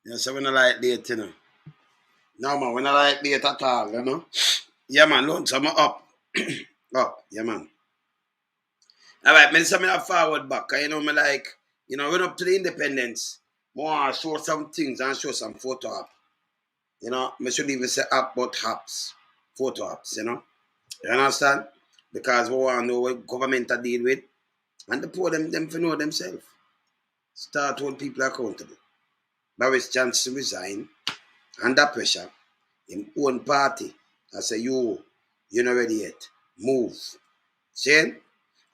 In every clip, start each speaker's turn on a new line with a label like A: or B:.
A: You know, so we not like late, you know. No, man, we not like late at all, you know. Yeah, man, look, so I'm up. Up, yeah, man. All right, man, so me not forward back. 'Cause, you know, me like, run up to the independence. More show some things and show some photo up. You know, me should even say up, but apps. Photo apps, you know. You understand? Because we want to know what government to deal with. And the poor them for know themselves. Start hold people accountable. Boris Johnson resign under pressure. Him own party. I say, you're not ready yet. Move. See?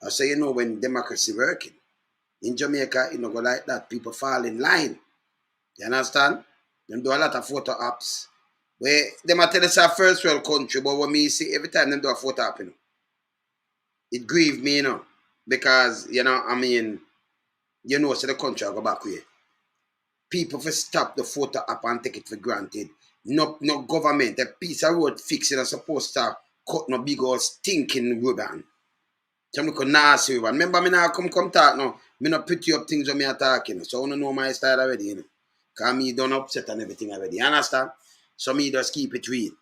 A: I say, when democracy working. In Jamaica, it not go like that. People fall in line. You understand? Them do a lot of photo apps. Where them a tell us a first world country, but when me see every time them do a photo app, it grieve me, Because, so the country will go back here. People for stop the photo app and take it for granted. No government, a piece of road fixing is supposed to cut no big old stinking ribbon. Some look nasty ribbon. Remember me now come talk now. Me not pretty up things when me are talking. So I don't know my style already, Because me don't upset and everything already. You understand? So me just keep it real.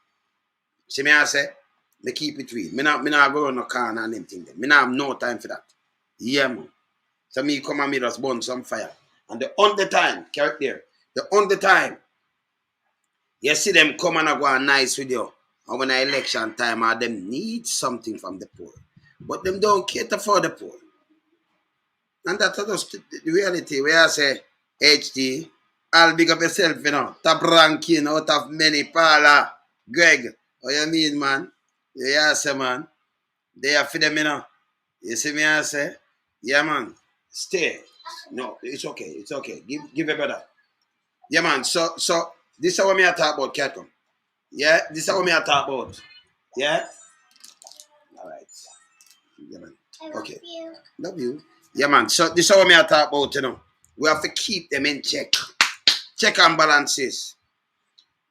A: See me I say? Me keep it real. Me not go on no corner and anything. Me not have no time for that. Yeah, man. So me come and me just burn some fire. And the only time, correct there, the only time you see them come and go on nice with you, and when election time, or them need something from the poor. But them don't cater for the poor. And that's just the reality where I say, HD, I'll big up yourself, top ranking out of many, Paula, Greg, what you mean, man? Yeah, say, man. They are for them, You see me, I say, yeah, man, stay. No, it's okay. It's okay. Give a brother. Yeah, man. So this is what me I talk about, Catcom. Yeah, this is what me I talk about. Yeah. All right. Yeah, man. Okay. Love you. Yeah, man. So this is what me I talk about. We have to keep them in check. Check and balances.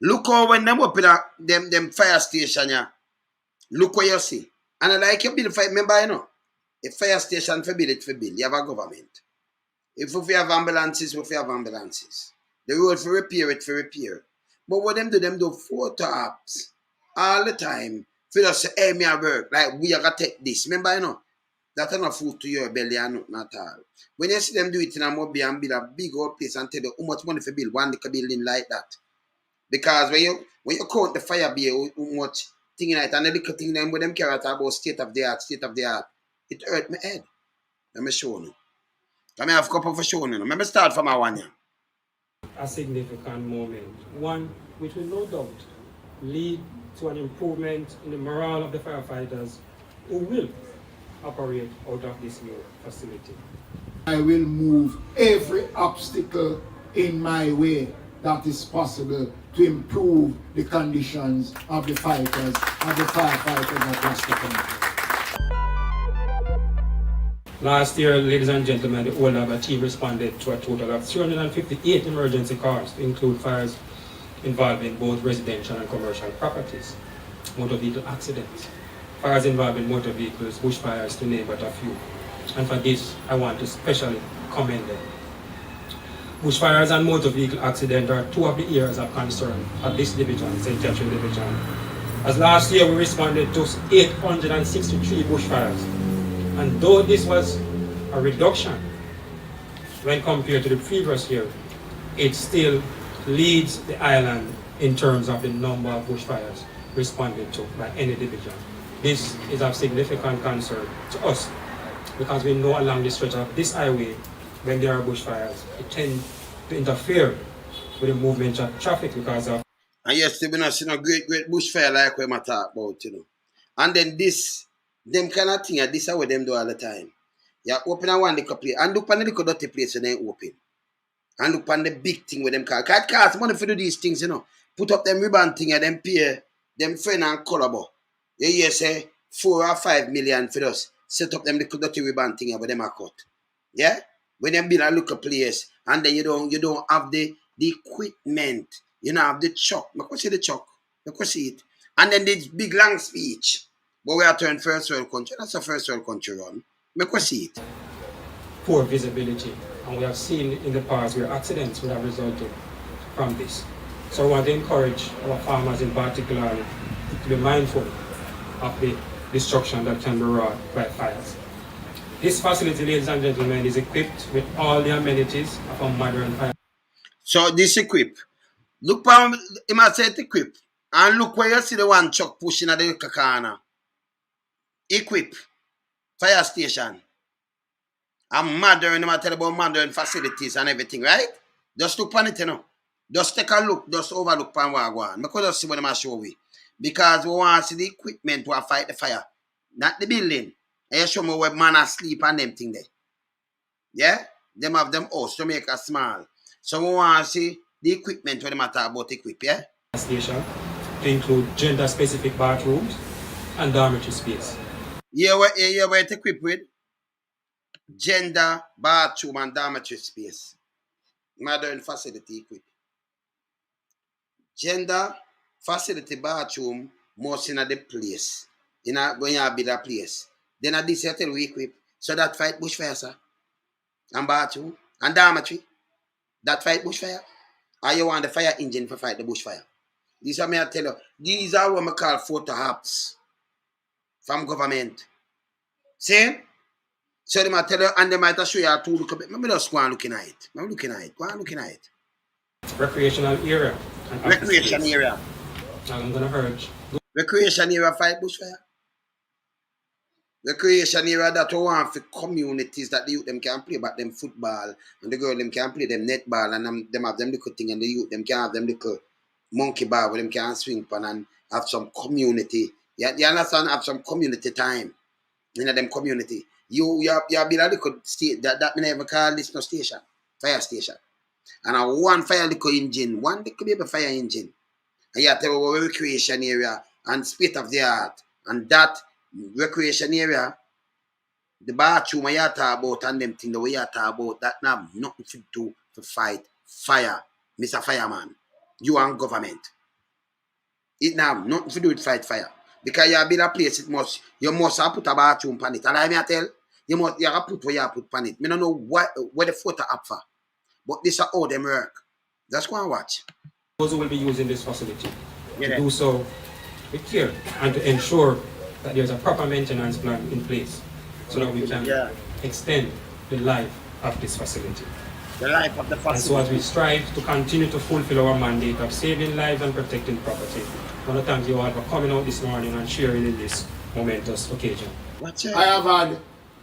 A: Look how when them open up them fire station, yeah. Look what you see. And I like you build fire. Remember, a fire station for build it for build. You have a government. If we have ambulances, we have ambulances. The road for repair it for repair. But what them do photo apps all the time. For us say, hey, me a work. Like, we are going to take this. Remember, that's not food to your belly and not at all. When you see them do it in a mobile and build a big old place and tell you how much money for build one little building like that. Because when you count the fire bill, how much thing like that, and the little thing them with them carry about state of the art, it hurt my head. Let me show you. I have a couple for showing you. Let me start from my one here.
B: A significant moment, one which will no doubt lead to an improvement in the morale of the firefighters who will operate out of this new facility.
C: I will move every obstacle in my way that is possible to improve the conditions of the firefighters across the country.
B: Last year, ladies and gentlemen, the whole of our team responded to a total of 358 emergency calls to include fires involving both residential and commercial properties, motor vehicle accidents, fires involving motor vehicles, bushfires, to name but a few. And for this, I want to specially commend them. Bushfires and motor vehicle accidents are two of the areas of concern at this division, St. Catherine Division. As last year, we responded to 863 bushfires. And though this was a reduction when compared to the previous year, it still leads the island in terms of the number of bushfires responded to by any division. This is of significant concern to us because we know along the stretch of this highway, when there are bushfires, it tends to interfere with the movement of traffic because of.
A: And yes, we're not seeing a great bushfire like we might talk about, And then them kind of thing, this is what them do all the time. You open a one little place and look on the little dirty place when they open. And look on the big thing with them cars. It costs money for do these things, Put up them ribbon thing and them pay them friend and collabo. You hear say 4 or 5 million for us. Set up them little dirty ribbon thing with them a cut. Yeah? When them build a little place and then you don't have the equipment. You don't have the chuck. I can see the chuck. I can see it. And then this big long speech. But we are to first world country. That's a first world country run. Make us see it.
B: Poor visibility. And we have seen in the past where accidents would have resulted. from this. So I want to encourage our farmers in particular to be mindful of the destruction that can be wrought by fires. This facility, ladies and gentlemen, is equipped with all the amenities of a modern fire.
A: So this equip. Look for him I said equip. And look where you see the one truck pushing at the corner. Equip. Fire station. And modern, I tell you about modern facilities and everything, right? Just look on it, you know. Just take a look, just overlook on what I want. Because just see what I'm show we. Because we want to see the equipment to fight the fire. Not the building. And you show me where man asleep and them thing there. Yeah? Them have them house to make a small. So we want to see the equipment when they matter about equip, yeah?
B: Station to include gender-specific bathrooms and dormitory space.
A: Yeah, where it equipped with gender, bathroom, and dormitory space. Modern facility equipped. Gender, facility, bathroom, must in the place. When you build a place. Then at this you tell we equip. So that fight bushfire, sir. And bathroom. And dormitory. That fight bushfire. Or you want the fire engine for fight the bushfire. These are me I tell you. These are what I call photo apps from government. See? So they might tell you, and they might show you how to look at it. Maybe just go and looking at it. I'm looking at it. Go and looking at it.
B: Recreational area. And
A: Recreation area.
B: I'm going to urge.
A: Recreation area fight bushfire. Recreation area that we want for communities that the youth them can play about them football and the girl them can play them netball and them have them little thing and the youth them can have them little monkey bar where them can swing pan and have some community. You understand? Have some community time in them community. You build a little state that me never call this no station, fire station. And a one fire little engine, one little baby fire engine. And you have to have a recreation area and state of the art. And that recreation area, the bathroom you talk about and them things the way you talk about, that now nothing to do to fight fire, Mr. Fireman. You and government. It now nothing to do with fight fire. Because you build a place, you must have put a bathroom on it. And I tell you have to put where you put on it. I don't know where the photo up for. But this is how them work. Just go and watch.
B: Those who will be using this facility to do so with care and to ensure that there's a proper maintenance plan in place so that we can extend the life of this facility.
A: The life of the facility.
B: And so as we strive to continue to fulfill our mandate of saving lives and protecting property, I want to thank you all for coming out this morning and sharing in this momentous occasion.
C: I have had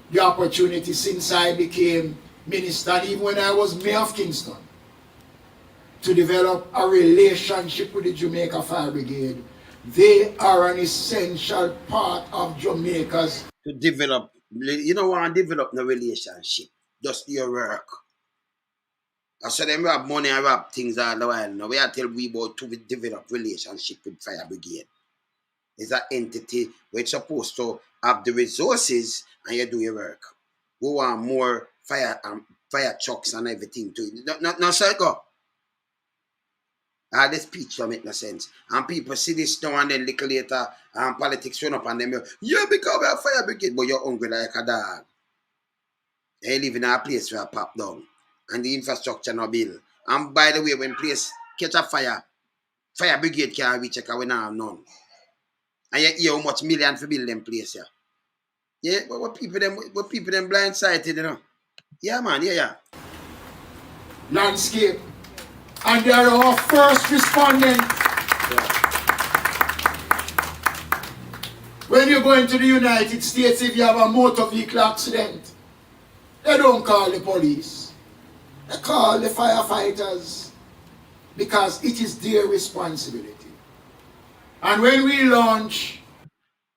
C: the opportunity since I became minister, and even when I was mayor of Kingston, to develop a relationship with the Jamaica Fire Brigade. They are an essential part of Jamaica's.
A: To develop, you don't want to develop no relationship, just your work. I said them rap money and rap things all the while. Now we are tell we about to develop relationship with Fire Brigade. It's an entity where it's supposed to have the resources and you do your work. We want more fire trucks and everything to it. No, sir, go. This speech don't make no sense. And people see this now and then little later and politics run up on them. You become a fire brigade, but you're hungry like a dog. You live in a place where pop down. And the infrastructure no build. And by the way, when place catch a fire brigade can't reach because we don't have none. And you hear how much million for build them place here. Yeah, but what people them blindsided, you know. Yeah, man, yeah.
C: Landscape. And they are our first respondent. When you go into the United States, if you have a motor vehicle accident, they don't call the police. They call the firefighters because it is their responsibility. And when we launch...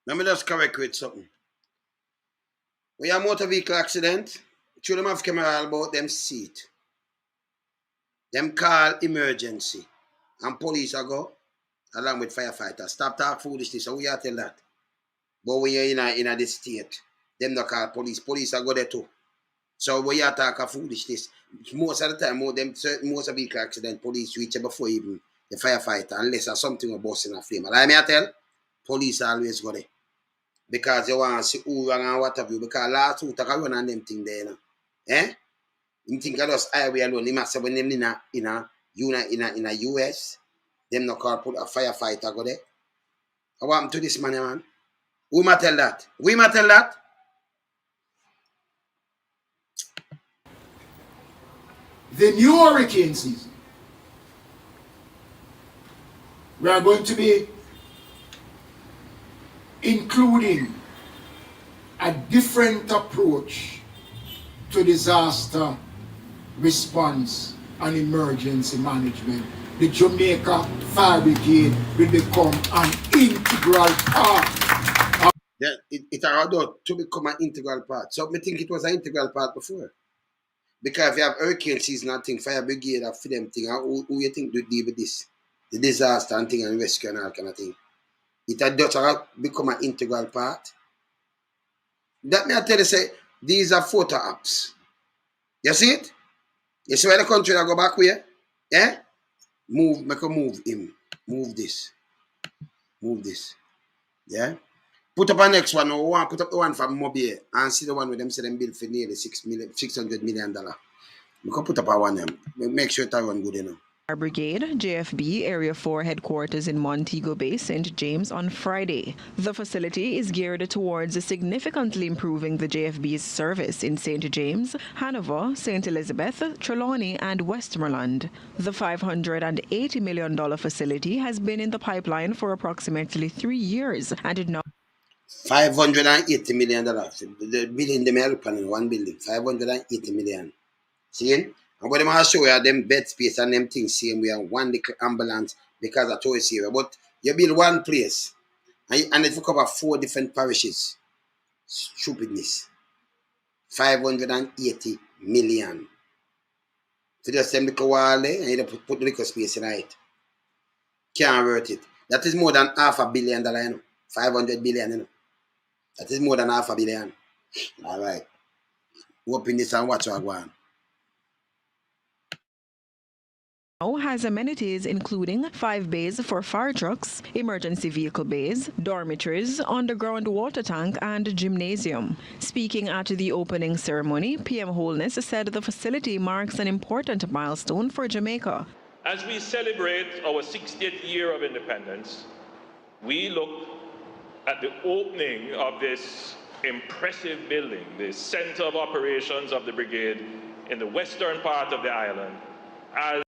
A: Let me just correct with something. When you have a motor vehicle accident, should them have camera about them seat. Them call emergency. And police are go along with firefighters. Stop talk foolishness. So we are tell that. But when you're in this state, them not call police. Police are go there too. So we are talking foolishness. Most of the time, most of the vehicle accident, police reach before even the firefighter, unless there's something about busting a flame. Like me I tell, police always go there. Because you want to see who wrong and what have you. Because last week I run on them thing there. You know? You think I just highway alone, you must say when them in a You in a US, them no call put a firefighter go there. What happened to this man? We might tell that. We might tell that.
C: The new hurricane season, we are going to be including a different approach to disaster response and emergency management. The Jamaica Fire Brigade will become an integral part.
A: It allowed to become an integral part. So I think it was an integral part before. Because if you have hurricane season and thing, fire brigade and for them thing, who you think do deal with this? The disaster and thing and rescue and all kind of thing. It had just become an integral part. That me I tell you say, these are photo apps. You see it? You see where the country that go back where? Yeah? Make a move him. Move this. Move this. Yeah? Put up a next one. Put up the one from Mobile and see the one with them say them build for nearly $600 million. We can put up a one them. Make sure it run good enough.
D: Our brigade, JFB Area 4 headquarters in Montego Bay, St. James on Friday. The facility is geared towards significantly improving the JFB's service in St. James, Hanover, St. Elizabeth, Trelawney and Westmoreland. The $580 million facility has been in the pipeline for approximately 3 years and it now
A: $580 million. The building them help in one building. $580 million. See? And what I'm show you them bed space and them things same way and one little ambulance because I told you. But you build one place and it will cover 4 different parishes. Stupidness. $580 million. So just them little wall and you put the little space in it. Can't worth it. That is more than $500 million, you know. 500 billion, you know. That is more than $500 million. All right. Open this and watch what go on.
D: has amenities including 5 bays for fire trucks, emergency vehicle bays, dormitories, underground water tank, and gymnasium. Speaking at the opening ceremony, PM Holness said the facility marks an important milestone for Jamaica.
E: As we celebrate our 60th year of independence, we look at the opening of this impressive building, the center of operations of the brigade in the western part of the island, as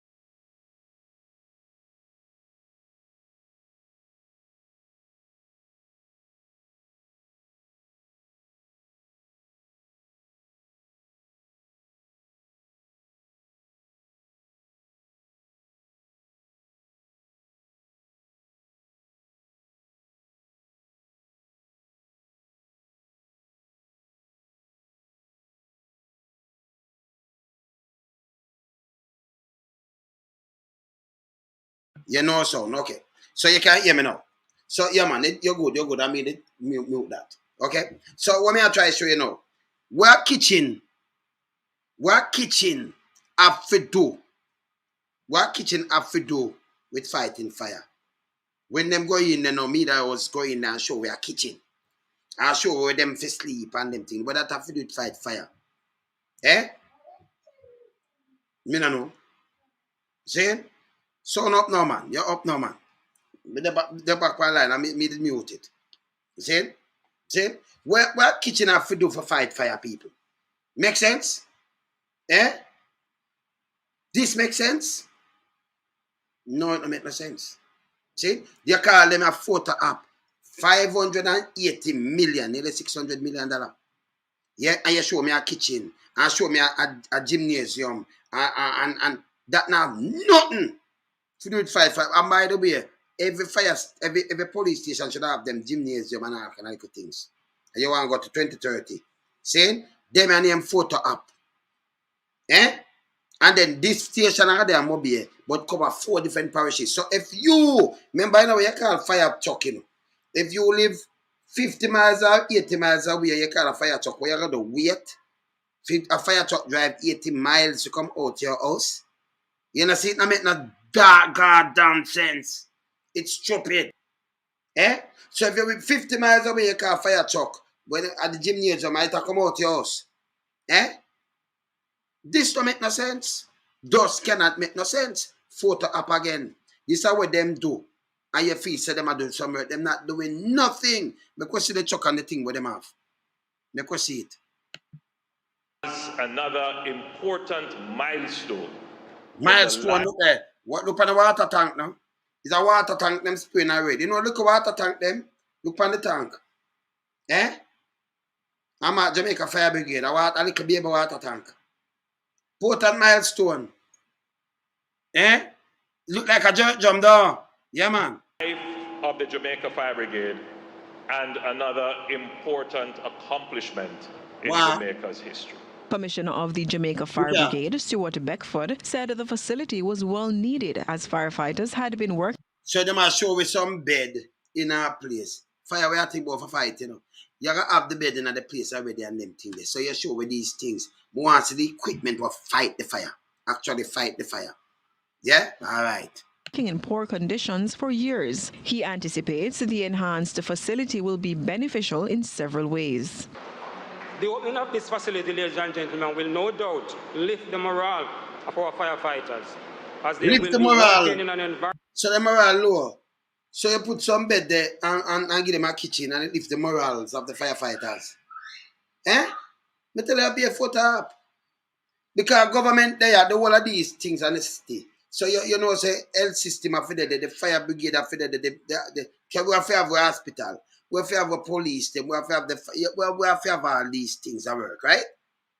A: You know, so okay. So you can hear me now. So yeah, man, you're good. I made it mute that. Okay. So what me I try to show you now? What kitchen have to do? What kitchen have to do with fighting fire? When them go in, you know, me that was going and show where kitchen. I show where them for sleep and them things. But that have to do with fight fire. Eh? Me no know. See? So up now, man. You're up now, man. The back line, I made it mute it. See? See? What kitchen have to do for fight fire people? Make sense? Eh? This makes sense? No, it don't make no sense. See? They call them a photo app. $580 million, nearly $600 million. Yeah, and you show me a kitchen, and show me a gymnasium, and that now nothing to do with fire. And by the way, every police station should have them gymnasium and all kind of things. And you want to go to 2030. See? Them and name photo app. Eh? And then this station are there mobile, but cover 4 different parishes. So if you remember now you call fire truck, you know. If you live 50 miles or 80 miles away, you call a fire truck, where you got to wait. A fire truck drive 80 miles to come out to your house. You know, see, it don't make no goddamn sense. It's stupid. Eh? So if you're 50 miles away, you call a fire truck, when at the gymnasium, might come out to your house. Eh? This don't make no sense. Thus cannot make no sense. photo up again. This is what them do. And you feel say them are doing something. Them not doing nothing. Because see the chuck on the thing what them have. Because see it.
E: Another important milestone.
A: Milestone, look there. What look on the water tank now? It's a water tank them spraying already. You know, look at water tank them. Look on the tank. Eh? I'm at Jamaica Fire Brigade. I want a little baby water tank. Important milestone. Eh? Look like a jump down. Yeah, man.
E: Of the Jamaica Fire Brigade and another important accomplishment in Jamaica's history.
D: Commissioner of the Jamaica Fire Brigade, Stuart Beckford, said the facility was well needed as firefighters had been working.
A: So they must show with some bed in our place. Fire, we are thinking about for fight, you know. You're going to have the bed in the place already and them things there. So you show with these things. We want to see the equipment will fight the fire. Actually fight the fire. Yeah? All right.
D: In poor conditions for years. He anticipates the enhanced facility will be beneficial in several ways.
B: The opening of this facility, ladies and gentlemen, will no doubt lift the morale of our firefighters. As they
A: lift
B: will
A: the
B: be
A: morale.
B: working in an environment.
A: So the morale low. So you put some bed there and give them a kitchen and it lift the morals of the firefighters. Eh? Me tell you, be a photo up. Because government there, the whole of these things are necessity. So you know, say health system are for the fire brigade are for the we have to have a hospital, we have to have a police, we have to have we have to have all these things that work, right?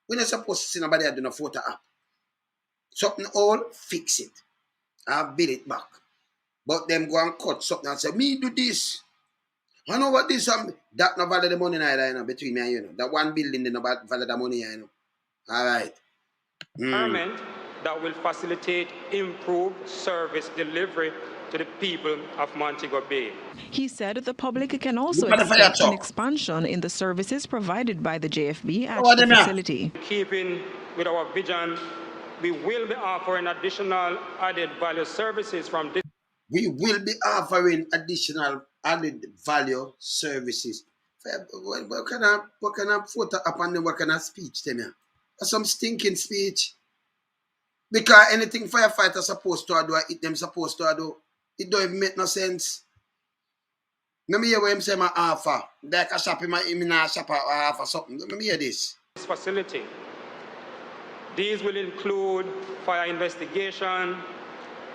A: We're not supposed to see nobody doing a photo app. Something all fix it. I'll build it back. But them go and cut something and say, me do this. I know what this that not value the money neither, you know, between me and you know. That one building they not value the money, you know. All right.
B: Environment that will facilitate improved service delivery to the people of Montego Bay.
D: He said the public can also expect an expansion in the services provided by the JFB at the facility.
B: Keeping with our vision, we will be offering additional added value services from this.
A: We will be offering additional added value services. What kind of photo up and what kind of speech them here? That's some stinking speech. Because anything firefighters supposed to do, it them supposed to do, it don't even make no sense. Let me hear what him say my offer. Like a shop in a shop or offer something. Let me hear this.
B: This facility. These will include fire investigation,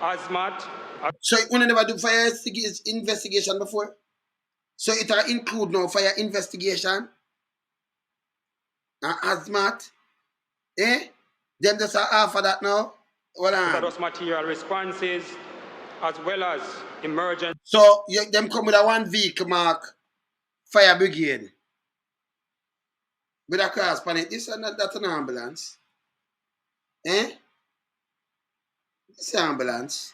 B: hazmat.
A: So you never do fire investigation before? So it will include no fire investigation and hazmat? Eh? Them just offer that now? Hold on.
B: Those material responses as well as emergency.
A: So them come with a one vehicle mark fire brigade. With a cross on it. This is not that an ambulance. Eh? This is an ambulance.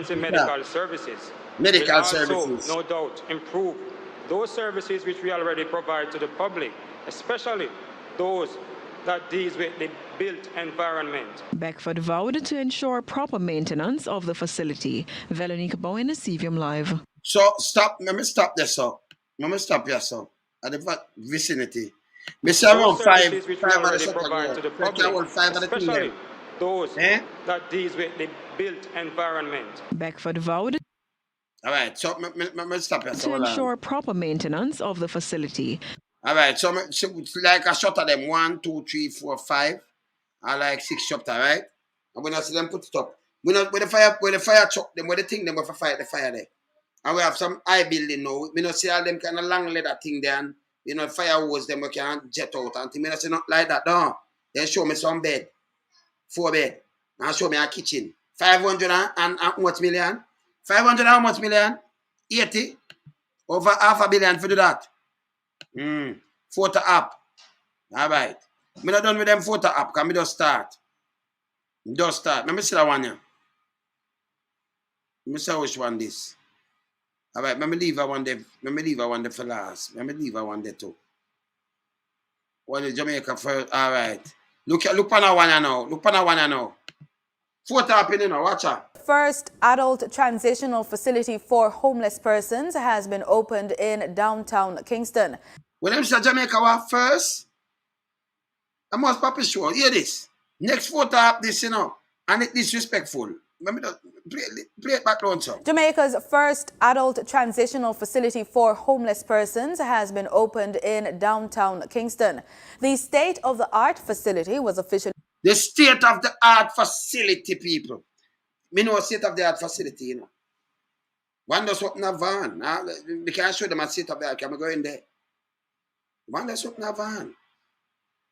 B: Medical services.
A: Medical
B: will
A: services.
B: Also, no doubt, improve those services which we already provide to the public, especially those that deals with the built environment.
D: Beckford vowed to ensure proper maintenance of the facility. Veronique Bowen, CVM Live.
A: So stop, let me stop there, sir. Let me stop here, sir. At the vicinity. We say around five of the
B: provide to the public, especially those that deals with the built environment.
D: Beckford vowed
A: all right, so me stop here,
D: to ensure proper maintenance of the facility.
A: All right, so like a shot of them 1, 2, 3, 4, 5, I like 6 shots, right? And when I see them put it up, we not with the fire truck them, with the thing them with fight the fire there. And we have some high building now. We not see all them kind of long leather thing there, and you know fire hose them we can jet out and thing. We not see not like that. No, then show me some bed, 4 bed, and show me a kitchen. 500 and how much million? 500 and how much million? 80 over $500 million for do that. Photo app. All right. I'm not done with them photo app. Can we just start? Let me see that one here. Let me see which one this. All right. Let me leave one there. Let me leave one there for last. Let me leave one there too. One in Jamaica first. All right. Look on that one now. Look on that one now. Photo app in now. Watch out.
F: First adult transitional facility for homeless persons has been opened in downtown Kingston.
A: When them say Jamaica was first, I must probably sure. Hear this. Next photo up this, you know, and it disrespectful. Let me just play it back down, so.
F: Jamaica's first adult transitional facility for homeless persons has been opened in downtown Kingston. The state-of-the-art facility was officially
A: The state-of-the-art facility, people. Me know state-of-the-art facility, you know. One does open a van. We can't show them a state-of-the-art. Can we go in there? One does open a van.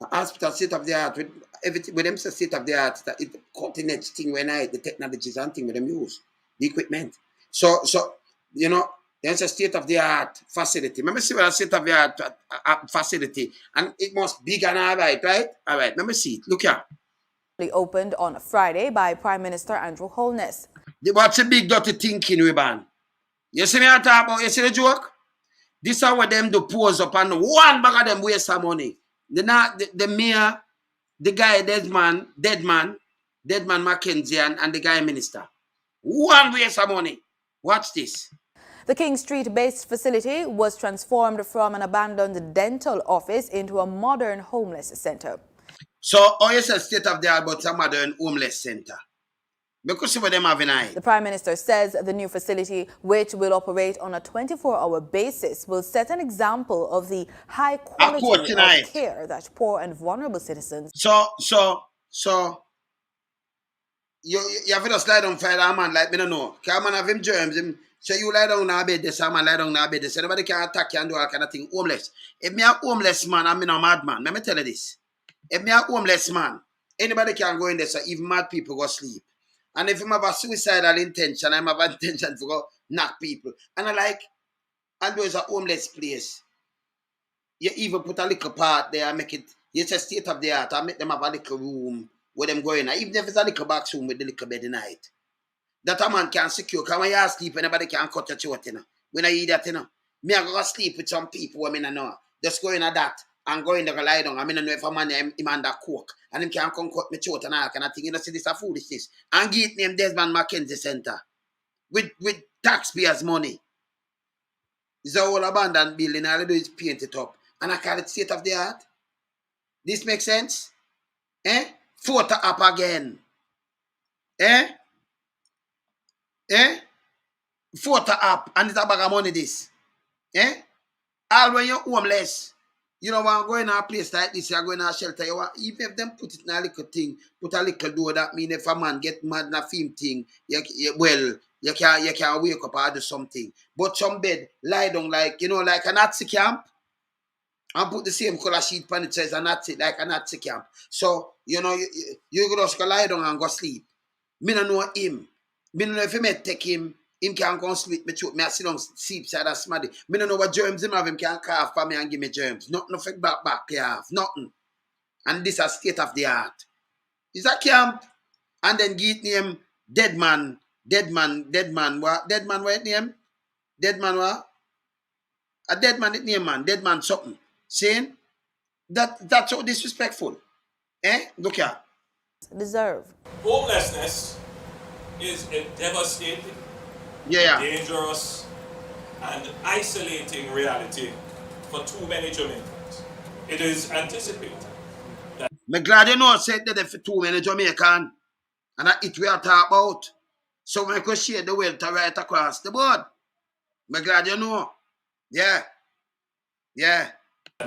A: A hospital state-of-the-art. With everything, with them say state-of-the-art, it's the cutting edge thing when the technologies and thing with them use. The equipment. So you know, there's a state-of-the-art facility. Let me see what a state-of-the-art facility. And it must be big and all right? All right, let me see it. Look here.
F: opened on Friday by Prime Minister Andrew Holness.
A: What's a big dirty thinking, we ban? You see me I talk about, you see the joke? This is what them do pose up and one bag of them waste some money. The mayor, the guy, dead man Mackenzie and the guy minister. One waste of money. Watch this.
F: The King Street-based facility was transformed from an abandoned dental office into a modern homeless center.
A: So, you say state of the art, but a modern homeless center. Because what them having eye.
F: The Prime Minister says the new facility, which will operate on a 24-hour basis, will set an example of the high quality of care that poor and vulnerable citizens.
A: So, you have to slide on fire, man, like me don't know. Because man have him germs, so you lie down on bed, this man lie down on bed, so nobody can attack you and do all kind of thing. Homeless. If me a homeless man, I'm a madman. Let me tell you this. If me a homeless man, anybody can go in there, so even mad people go sleep. And if I'm have a suicidal intention, I'm have intention to go knock people. And I like, and there's a homeless place. You even put a little part there and make it, it's a state of the art. I make them have a little room where them go in. Even if it's a little box room with the little bed in it. That a man can secure. Because when you sleep, anybody can cut your throat, you know. When I eat that, you know. Me I go sleep with some people who I mean, know. Just go in at that and go in there and lie down. I mean, I know if a man him under coke and him can come cut me throat and all kind of thing. You know, see this a foolishness. And give name Desmond Mackenzie Center with taxpayers' money. It's a whole abandoned building. All they do is paint it up. And I call it state of the art. This makes sense? Photo up again. Photo up. And it's a bag of money this. All when you're homeless, you don't want to go in a place like this, you're going to a shelter. You want, even if them put it in a little thing, put a little door, that means if a man get mad in a film thing, you can wake up or do something. But some bed, lie down like, you know, like a Nazi camp, and put the same color sheet on it says a Nazi, like a Nazi camp. So, you know, you just go lie down and go sleep. Me don't know him. Me don't know if he may take him can go sleep me throat. Me I sit down sleep side of smaddy. Me don't know what germs him have. Him can cough for me and give me germs. Nothing back have. Nothing. And this is state of the art. It's a camp. And then give name dead man. What? Dead man what name? Dead man what? A dead man it name man. Dead man something. Saying that's so disrespectful. Look here.
F: Deserve.
E: Homelessness is a devastating, dangerous, and isolating reality for too many Jamaicans. It is anticipated.
A: I'm glad you know said that for too many Jamaicans. And that's it we are talking about. So we could share the wealth right across the board. I'm glad you know. Yeah.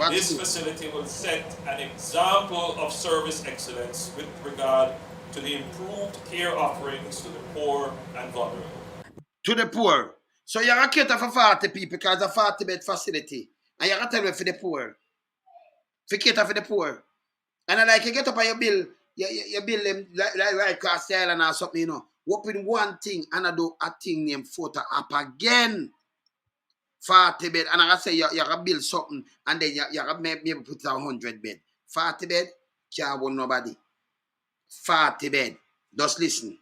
E: This facility will set an example of service excellence with regard to the improved care offerings to the poor and vulnerable.
A: To the poor. So you're going to cater for 40 people because it's a 40-bed facility. And you're going to tell me for the poor. For cater for the poor. And I like you get up on your bill, you bill them right across the island or something, you know. Open one thing and I do a thing named photo up again. 40 bed. And I say you're going to build something and then you're going to maybe put 100 bed. 40 bed, can't want nobody. 40 bed. Just listen.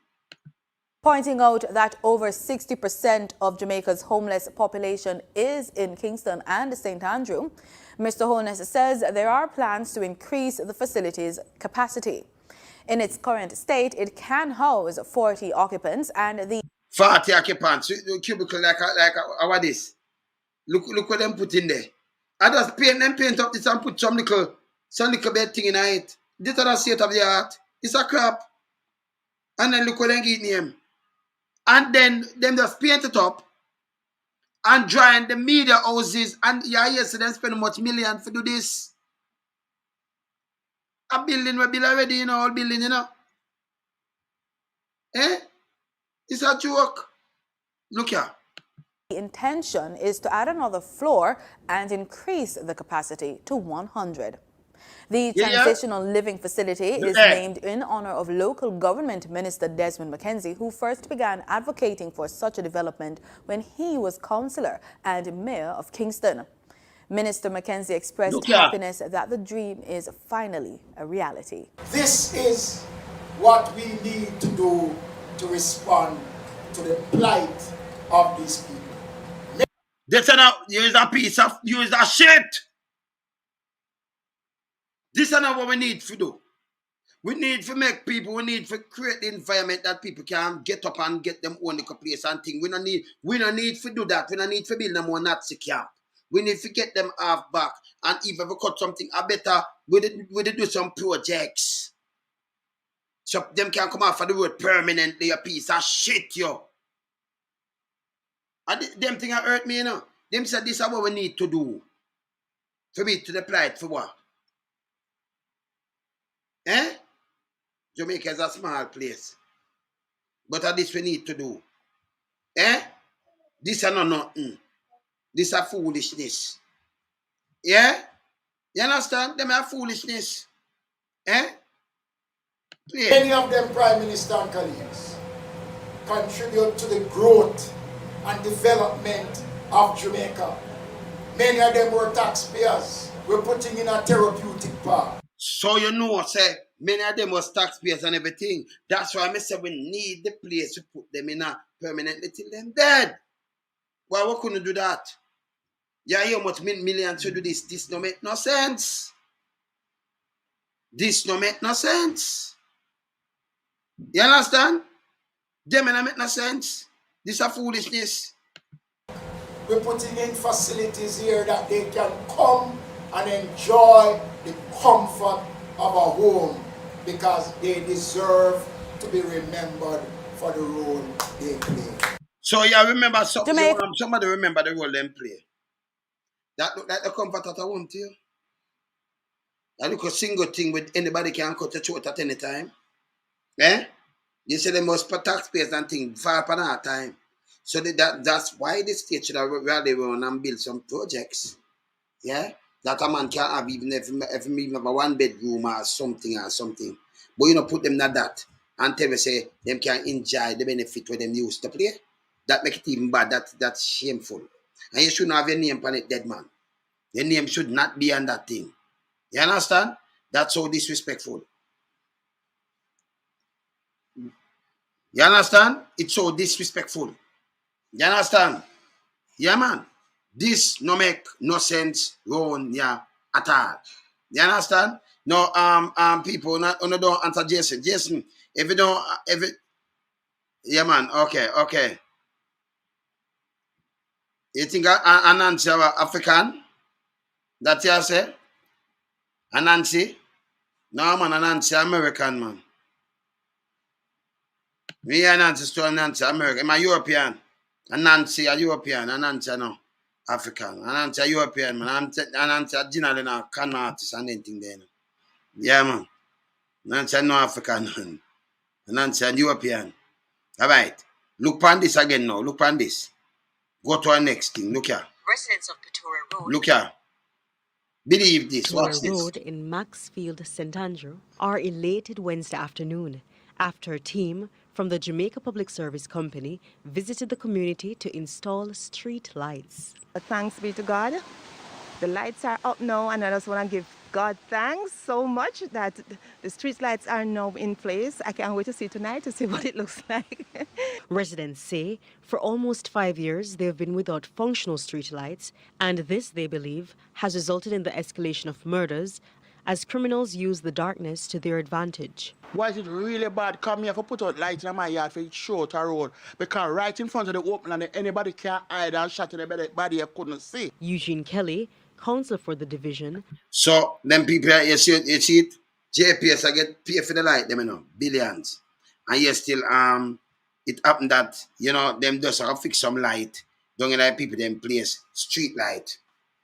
F: Pointing out that over 60% of Jamaica's homeless population is in Kingston and St. Andrew, Mr. Holness says there are plans to increase the facility's capacity. In its current state, it can house 40 occupants and the
A: 40 occupants, cubicle like how this. Look what them put in there. I just paint up this and put some little bed thing in it. This is the state of the art. It's a crap. And then look what they give name. And then them just paint it up and drawing the media houses. And yes, them spend much million to do this. A building we build already, you know, all building, you know. It's a joke. Look here.
F: The intention is to add another floor and increase the capacity to 100. The transitional living facility is named in honor of local government minister Desmond McKenzie, who first began advocating for such a development when he was councillor and mayor of Kingston. Minister McKenzie expressed happiness that the dream is finally a reality.
C: This is what we need to do to respond to the plight of these people.
A: This is a piece of, use a shit. This is not what we need to do. We need to make people, we need to create the environment that people can get up and get them own the place and thing. We don't need to do that. We don't need to build them more Nazi camp. We need to get them half back. And if we cut something better, we do some projects. So them can come off of the road permanently, a piece of shit, yo. And them thing hurt me, you know. Them said this is what we need to do. For me to the plight for what? Jamaica is a small place. But this we need to do. This is not nothing. This is foolishness. Yeah? You understand? Them are foolishness.
C: Many of them prime minister and colleagues contribute to the growth and development of Jamaica. Many of them were taxpayers. We're putting in a therapeutic part.
A: So you know, say, many of them was taxpayers and everything. That's why I say we need the place to put them in a permanently till them dead. Why we couldn't do that? Yeah, how much millions to do this? This no make no sense. This no make no sense. You understand? Them no make no sense. This is a foolishness.
C: We're putting in facilities here that they can come and enjoy the comfort of a home because they deserve to be remembered for the role they play.
A: So yeah, remember somebody remember the role they play. That look like the comfort at a home to you. That look a single thing with anybody can cut your throat at any time. You say the most taxpayers and things far upon our time. So that's why the state should have really run and build some projects. Yeah? That a man can have even if even have a one bedroom or something. But you know, put them not that. And tell me say them can enjoy the benefit where them used to play. That make it even bad. That's shameful. And you shouldn't have your name on it, dead man. Your name should not be on that thing. You understand? That's so disrespectful. You understand? It's so disrespectful. You understand? Yeah, man. This no make no sense round yeah at all. You understand? No, people don't answer Jason. Jason, if you don't, yeah, man. Okay. You think an answer African? That you say? An Nancy? No, man, an Nancy American, man. Me and Nancy still an Nancy American. I'm a European. And Nancy a European. And Nancy no African. And Nancy a European, man. And Nancy a generally no can artist and anything there. Yeah, man. Nancy no African, man. And Nancy a European. All right. Look on this again now. Look on this. Go to our next thing. Look here.
G: Residents of Petora Road.
A: Look here. Believe this. Watch
G: Petora
A: this.
G: Road in Maxfield, St. Andrew are elated Wednesday afternoon after a team from the Jamaica Public Service Company visited the community to install street lights.
H: Thanks be to God. The lights are up now, and I just want to give God thanks so much that the street lights are now in place. I can't wait to see tonight to see what it looks like.
G: Residents say for almost 5 years they have been without functional street lights, and this, they believe, has resulted in the escalation of murders as criminals use the darkness to their advantage.
I: Why is it really bad? Come here for put out lights in my yard for short a road. Because right in front of the open and anybody can hide and shot in the body you couldn't see.
G: Eugene Kelly, counsel for the division.
A: So them people, you see it? JPS I get paid for the light, them you know, billions. And you still it happened that, you know, them just have fix some light. Don't like people them place street light.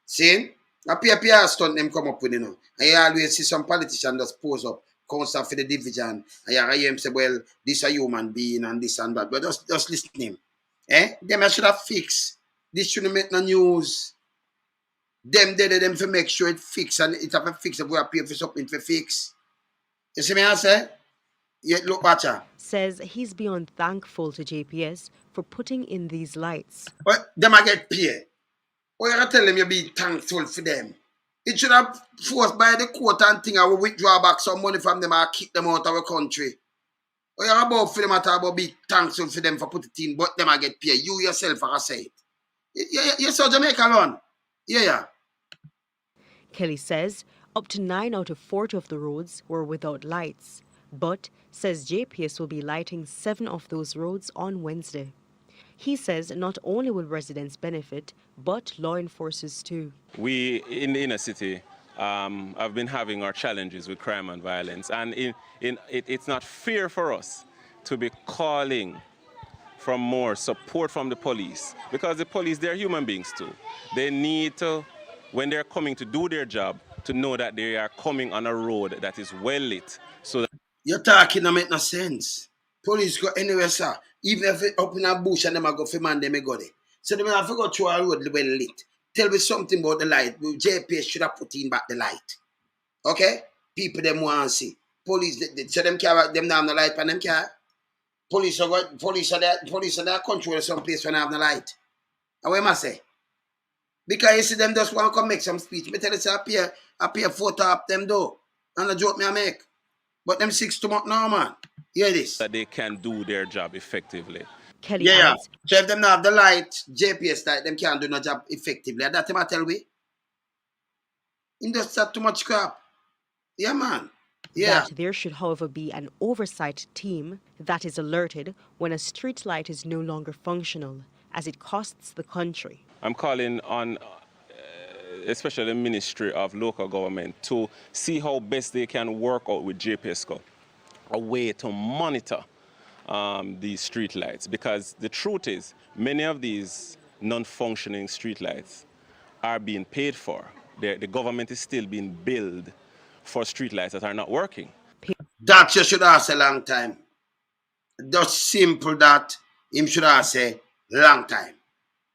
A: See? A PR stunt them come up with, you know. And you always see some politician just pose up, counsel for the division, and you hear him say, well, this a human being and this and that. But just listen to him. Them I should have fixed. This shouldn't make no news. Them for make sure it fix, and it have a fix if we are paying for something for fix. You see me I say? Yeah, look better.
G: Says he's beyond thankful to JPS for putting in these lights.
A: But them I get paid. Or you tell them you be thankful for them. It should have forced by the court and thing I will withdraw back some money from them and kick them out of our country. Or you about for them about be thankful for them for putting it in, but them I get paid. You yourself I say it. You saw Jamaica run. Yeah.
G: Kelly says up to 9 out of 40 of the roads were without lights, but says JPS will be lighting 7 of those roads on Wednesday. He says not only will residents benefit, but law enforcers too.
J: We in the inner city have been having our challenges with crime and violence, and it's not fair for us to be calling for more support from the police, because the police, they're human beings too. They need to, when they're coming to do their job, to know that they are coming on a road that is well lit. So that
A: you're talking don't make no sense. Police go anywhere, sir. Even if it up in a bush and them a go for man, them go there. So they have to go through a road well lit. Tell me something about the light. JPS should have put in back the light. Okay? People them want to see. Police, so them care them down the light and them care. Police are there control some place when I have the light. And what am I say? Because you see them just want to come make some speech. Me tell you, say, appear photo up them though. And a joke me I make. But them 6 too much now, man. Hear this.
J: that they can do their job effectively.
G: Kelly adds,
A: So if them not have the light, JPS light, them can't do no job effectively. And that's what I tell we. In just that too much crap. Yeah, man. Yeah.
G: that there should, however, be an oversight team that is alerted when a street light is no longer functional, as it costs the country.
J: I'm calling on especially the Ministry of Local Government to see how best they can work out with JPSCO a way to monitor these street lights, because the truth is many of these non-functioning street lights are being paid for. The government is still being billed for street lights that are not working.
A: That you should ask a long time. Just simple that him should ask a long time.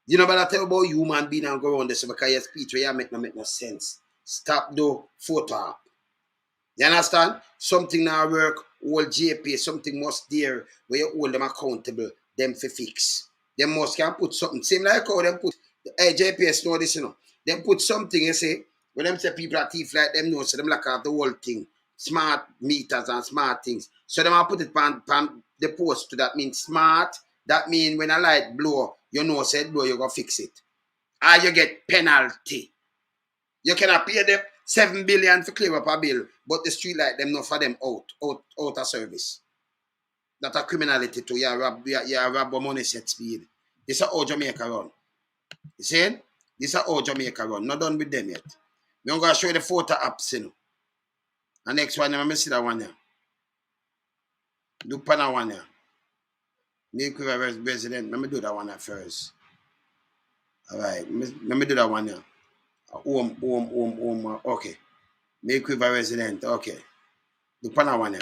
A: You know, but I tell about human being and go around this because your speech where you make no sense. Stop the photo up. You understand? Something now work, all JP, something must there where you hold them accountable, them for fix. Them must can put something. Same like how them put, hey, JPS know this, you know. Them put something, you see, when them say people are thief like them know, so them like have the whole thing. Smart meters and smart things. So them I put it on the post to that means smart. That means when a light blow, you know said blow, you go fix it. Or you get penalty. You cannot pay them 7 billion for clear up a bill, but the street light them not for them out of service. That's a criminality too. You rob money set speed. This is how Jamaica run. You see? This is how Jamaica run. Not done with them yet. We're going to show you the photo apps, you know. And next one, let me see that one here. Do pana one here. Make resident. Let me do that one here first. Alright. Let me do that one here. Okay. Make resident. Okay. Do pana one here.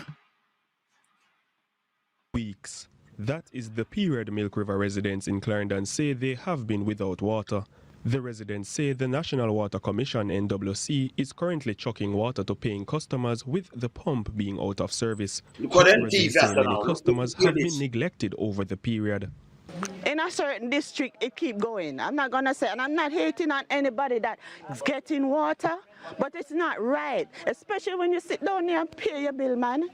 K: Weeks. That is the period Milk River residents in Clarendon say they have been without water. The residents say the National Water Commission, NWC, is currently chucking water to paying customers with the pump being out of service. However, they say many customers have been neglected over the period.
H: In a certain district, it keep going. I'm not going to say, and I'm not hating on anybody that's getting water, but it's not right, especially when you sit down here and pay your bill, man.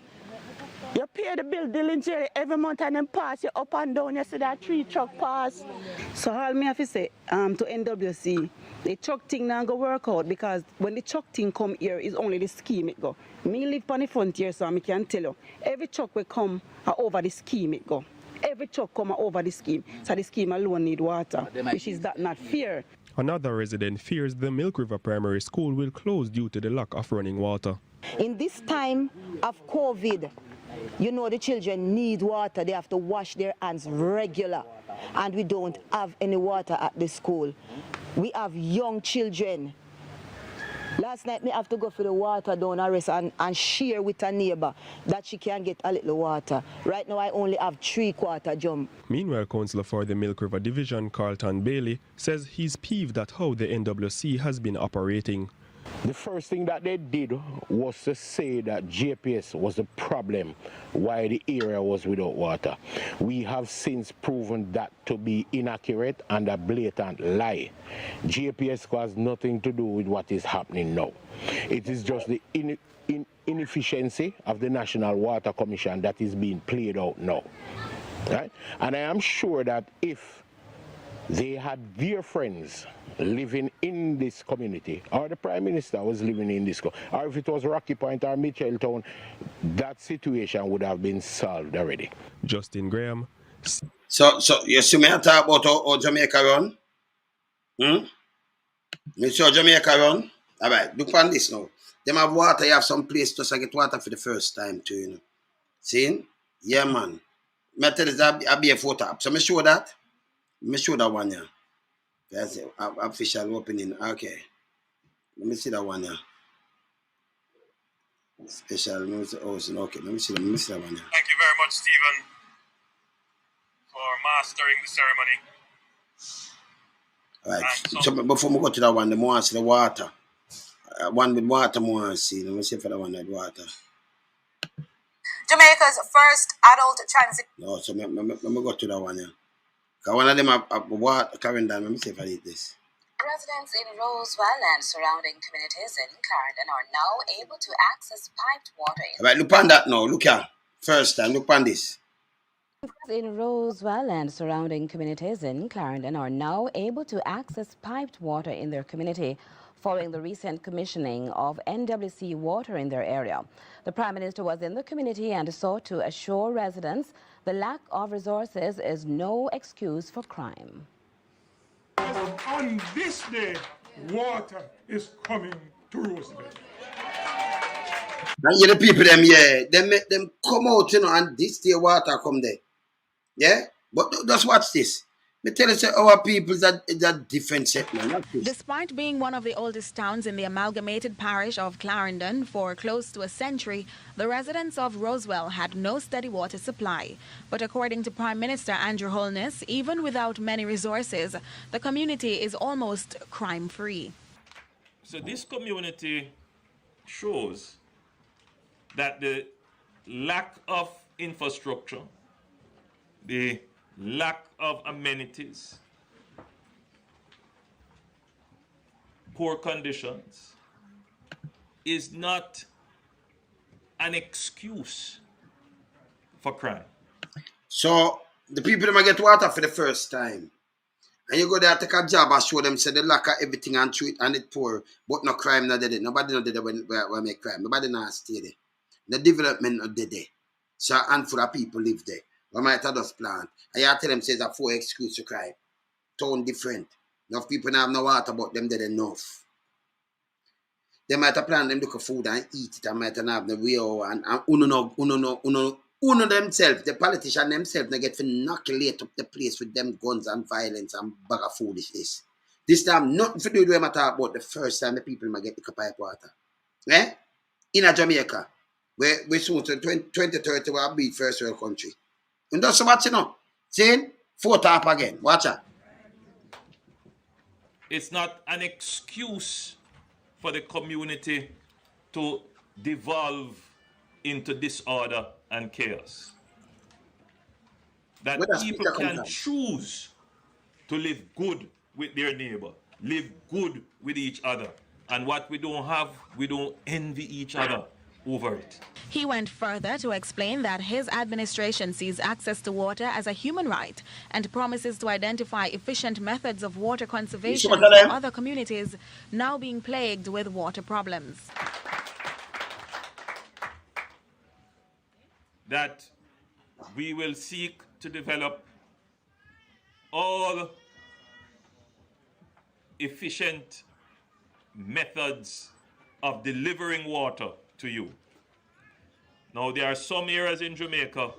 H: You pay the bill diligently every month and then pass you up and down. You see that 3 truck pass.
L: So all me have to say to NWC, the truck thing now go work out, because when the truck thing come here is only the scheme it go. Me live on the frontier, so I can tell you, every truck will come over the scheme it go. Every truck come over the scheme, so the scheme alone need water, which is that not fair.
K: Another resident fears the Milk River Primary School will close due to the lack of running water.
L: In this time of COVID, You know the children need water. They have to wash their hands regular. And we don't have any water at the school. We have young children. Last night, me have to go for the water down a rest and share with a neighbor that she can get a little water. Right now, I only have 3/4 drum.
K: Meanwhile, Councillor for the Milk River Division, Carlton Bailey, says he's peeved at how the NWC has been operating.
M: The first thing that they did was to say that JPS was the problem why the area was without water. We have since proven that to be inaccurate and a blatant lie. JPS has nothing to do with what is happening now. It is just the inefficiency of the National Water Commission that is being played out now. Right? And I am sure that if they had their friends living in this community, or the Prime Minister was living in this, or if it was Rocky Point or Mitchelltown, that situation would have been solved already.
K: Justin Graham.
A: So you see me talk about how Jamaica run? You see how Jamaica run? All right, look on this now. Them have water, you have some place just to get water for the first time too, you know. See? Yeah, man. Me tell you that I be a photo up. So me show that. Me show that one here. That's it. Official opening. Okay. Let me see that one here. Special music. Oh, okay. Let me see that one here.
N: Thank you very much, Stephen, for mastering the ceremony.
A: All right. So before we go to that one, the more I see the water. One with water, more I see. Let me see for that one with water.
F: Jamaica's first adult transit.
A: No, so let me go to that one here. Because one of them have water carrying down. Let me see if I need this.
O: Residents in Rosewell and surrounding communities in Clarendon are now able to access piped water.
A: All right, look on that now. Look here. First time, look on this.
O: In Rosewell and surrounding communities in Clarendon are now able to access piped water in their community following the recent commissioning of NWC water in their area. The Prime Minister was in the community and sought to assure residents the lack of resources is no excuse for crime.
P: On this day, water is coming to Roseville.
A: And you the people them, yeah, they make them come out, you know, and this day water come there. Yeah? But just watch this. Me tell you, say, our people that different set, man.
Q: Despite being one of the oldest towns in the amalgamated parish of Clarendon for close to a century, the residents of Rosewell had no steady water supply. But according to Prime Minister Andrew Holness, even without many resources, the community is almost crime-free.
E: So this community shows that the lack of infrastructure, the lack of amenities, poor conditions is not an excuse for crime.
A: So the people that get water for the first time, and you go there take a job and show them say the lack of everything and treat and it poor, but no crime not there. Nobody not there when make crime. Nobody not stay there. The development not there. So a handful of people live there. We might have just plant. And you tell them says a 4 excuse to crime. Town different. Enough people don't have no water, but them dead enough. They might have planned them look for food and eat it and might not have the way and uno themselves, the politicians themselves, they get to inoculate up the place with them guns and violence and bag of foolishness. This time, nothing to do with them at all about the first time the people might get the pipe water. Eh? In a Jamaica, where we soon to 2030 will be first world country. And that's what you know. See? 4 top again. Watch out.
E: It's not an excuse for the community to devolve into disorder and chaos. That people can choose to live good with their neighbor, live good with each other. And what we don't have, we don't envy each other over it.
Q: He went further to explain that his administration sees access to water as a human right and promises to identify efficient methods of water conservation for other communities now being plagued with water problems.
E: That we will seek to develop all efficient methods of delivering water to you. Now, there are some areas in Jamaica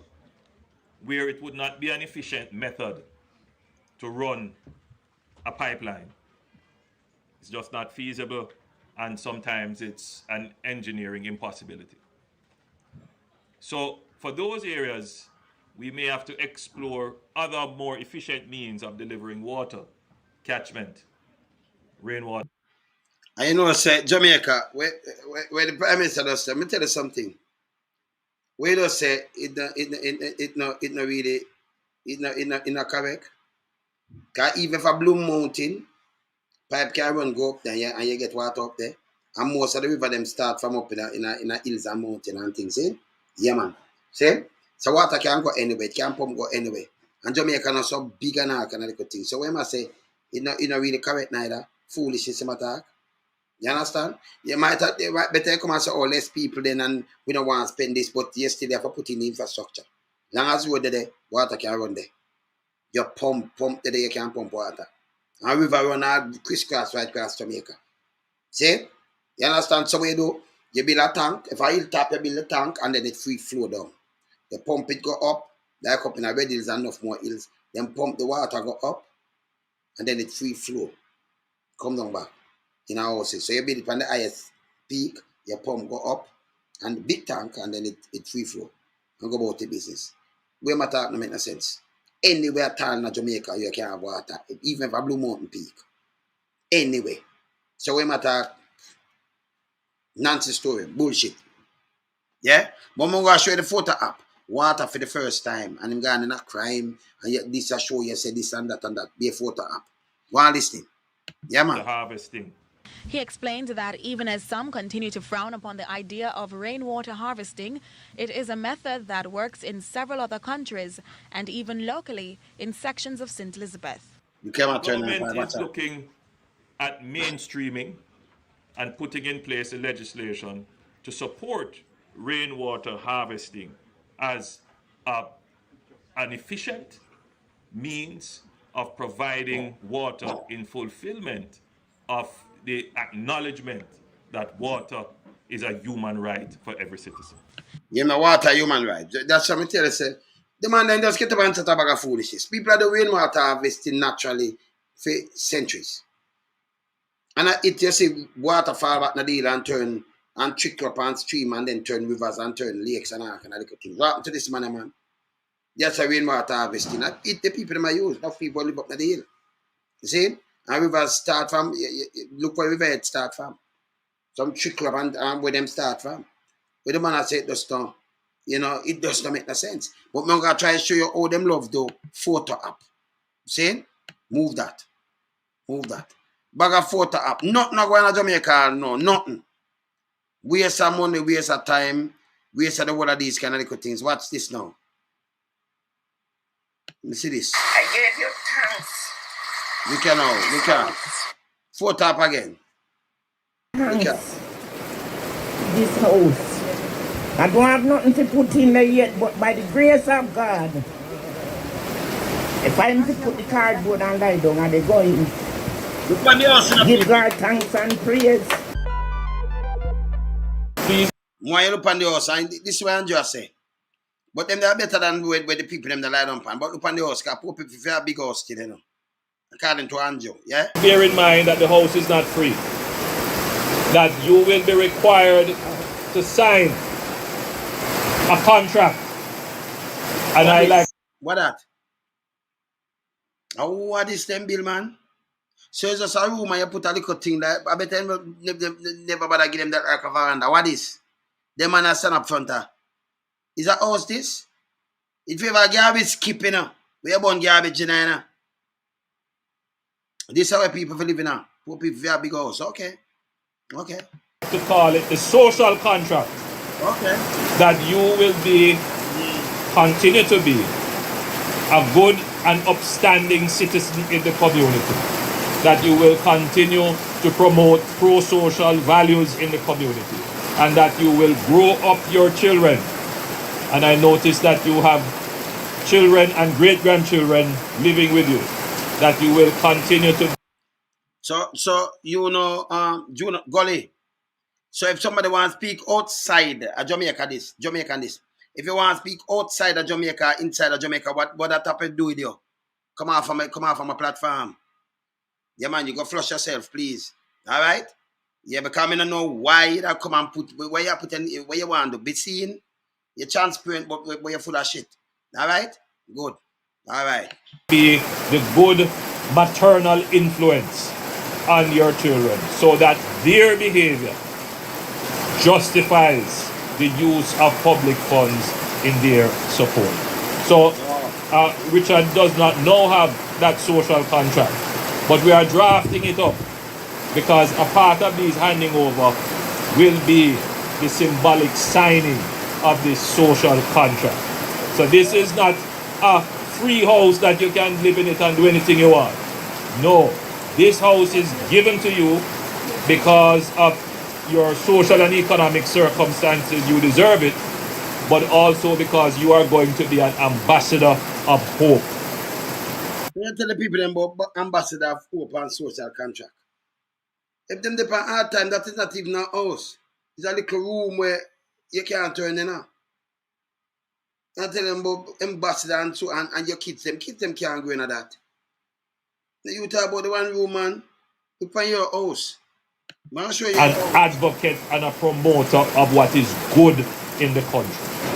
E: where it would not be an efficient method to run a pipeline. It's just not feasible, and sometimes it's an engineering impossibility. So for those areas, we may have to explore other more efficient means of delivering water, catchment, rainwater.
A: And you know, say Jamaica, where the Prime Minister does say, let me tell you something. Where he does say it no really it not correct. Cause even for Blue Mountain, pipe can run go up there, yeah, and you get water up there. And most of the river them start from up in a hills and mountain and things, eh? Yeah, man. See? So water can go anywhere, it can pump go anywhere. And Jamaica not so big and all kind of little things. So when I say it not really correct neither, foolish is my talk. You understand? You might better come and say, oh, less people then and we don't want to spend this, but you still have to put in the infrastructure. Long as road there, water can run there. You pump there, you can pump water. And river run all crisscross right across Jamaica. See? You understand? So what you do, you build a tank. If a hilltop, you build a tank and then it free flow down. You pump it go up, like up in a red hills and enough more hills. Then pump the water go up and then it free flow. Come down back in our houses. So you build it on the highest peak, your pump go up and big tank and then it free flow and go about the business. Where my talk no make no sense. Anywhere at all in Jamaica you can have water, even for Blue Mountain Peak. Anyway. So where my talk nonsense story, bullshit. Yeah? But I'm going to show you the photo app. Water for the first time. And I'm going in a crime. And yet this I show you say this and that. Be a photo app. Go on listening. Yeah, man.
E: The harvesting.
Q: He explained that even as some continue to frown upon the idea of rainwater harvesting, it is a method that works in several other countries and even locally in sections of St. Elizabeth.
A: You cannot turn
E: Government is looking at mainstreaming and putting in place a legislation to support rainwater harvesting as an efficient means of providing water in fulfillment of the acknowledgement that water is a human right for every citizen.
A: You know, water human right. That's what I tell you. Say, the man then just get up and talk about foolishness. People are doing water harvesting naturally for centuries. And it just see water fall back in the deal and turn and trickle up and stream and then turn rivers and turn lakes and all kind of little things. What happened to this man? That's a rainwater harvesting. And it the people them use. Enough people live up in the hill. You see? And rivers start from, look where river start from. Some trickle up and where them start from. Where the man say it does not, you know, it does not make no sense. But I'm going to try to show you how them love the photo app. See? Move that. Bag of photo app. Nothing going to Jamaica, no, nothing. Waste of money, waste of time, waste of the whole of these kind of little things. Watch this now. Let me see this.
R: I gave you thanks.
A: You can. Photo app again.
R: Thanks. This house. I don't have nothing to put in there yet, but by the grace of God, if I'm to put the cardboard and lie down and they go in, give God thanks and praise.
A: Why you look on the house, and this is what I just say. But them they are better than where the people them that lie down pan. But look on the house, because poor people feel a big house still, you know. According to Anjo, yeah?
E: Bear in mind that the house is not free. That you will be required to sign a contract. And I like...
A: What that? What is them bill, man? So it's just a room and you put a little thing that I bet them never bother give them that like a veranda. What is? Them man stand up front of. Is that house this? If you ever garbage skipping now, we have one garbage in there. This is how people live now. Poor people have big house. Okay.
E: To call it the social contract.
A: Okay.
E: That you will be, continue to be, a good and upstanding citizen in the community. That you will continue to promote pro-social values in the community. And that you will grow up your children. And I notice that you have children and great-grandchildren living with you. That you will continue to...
A: So you know, Golly. So if somebody wants to speak outside of Jamaica, this. If you want to speak outside of Jamaica, inside of Jamaica, what that happen do with you? Come off from my platform. Yeah, man, you go flush yourself, please. All right? Yeah, because I don't know why you come and put where you want to be seen. You're transparent, but where you're full of shit. All right? Good. All right.
E: Be the good maternal influence on your children so that their behavior justifies the use of public funds in their support. So Richard does not now have that social contract, but we are drafting it up because a part of these handing over will be the symbolic signing of this social contract. So this is not a free house that you can live in it and do anything you want. No, this house is given to you because of your social and economic circumstances. You deserve it, but also because you are going to be an ambassador of hope.
A: You tell the people about ambassador of hope and social contract. If them depend hard time, that is not even a house. It's a little room where you can't turn in. I tell them about ambassador and so and your kids them can't go into that. You talk about the one room, man. You find your house. Man, show you
E: an advocate and a promoter of what is good in the country.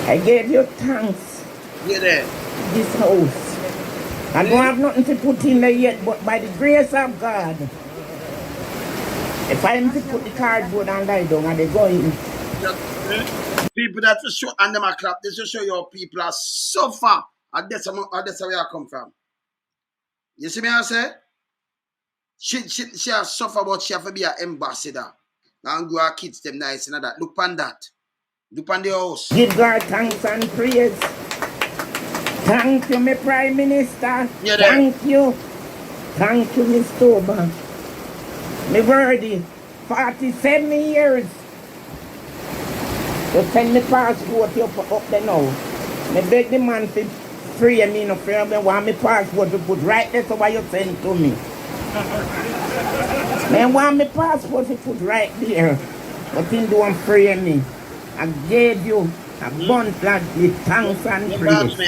R: I gave you thanks.
A: Yeah, there.
R: This house. I don't have nothing to put in there yet, but by the grace of God, if I am to put the cardboard and lie down and they go in.
A: People that for sure and them a clap, they show your people are suffer. And that's where I come from. You see me I say? She has suffer, but she have to be an ambassador. And grow her kids them nice and that. Look on that. Look on the house.
R: Give God thanks and praise. Thank you, my Prime Minister.
A: Yeah,
R: thank you. Thank you, Miss Toba. Me worthy. 47 years. You send me passport up there now. Me beg the man to free me no free me want me passport to put right there so why you send to me. Me want me passport to put right there. But him don't free me. I gave you a bunch with thanks and praise.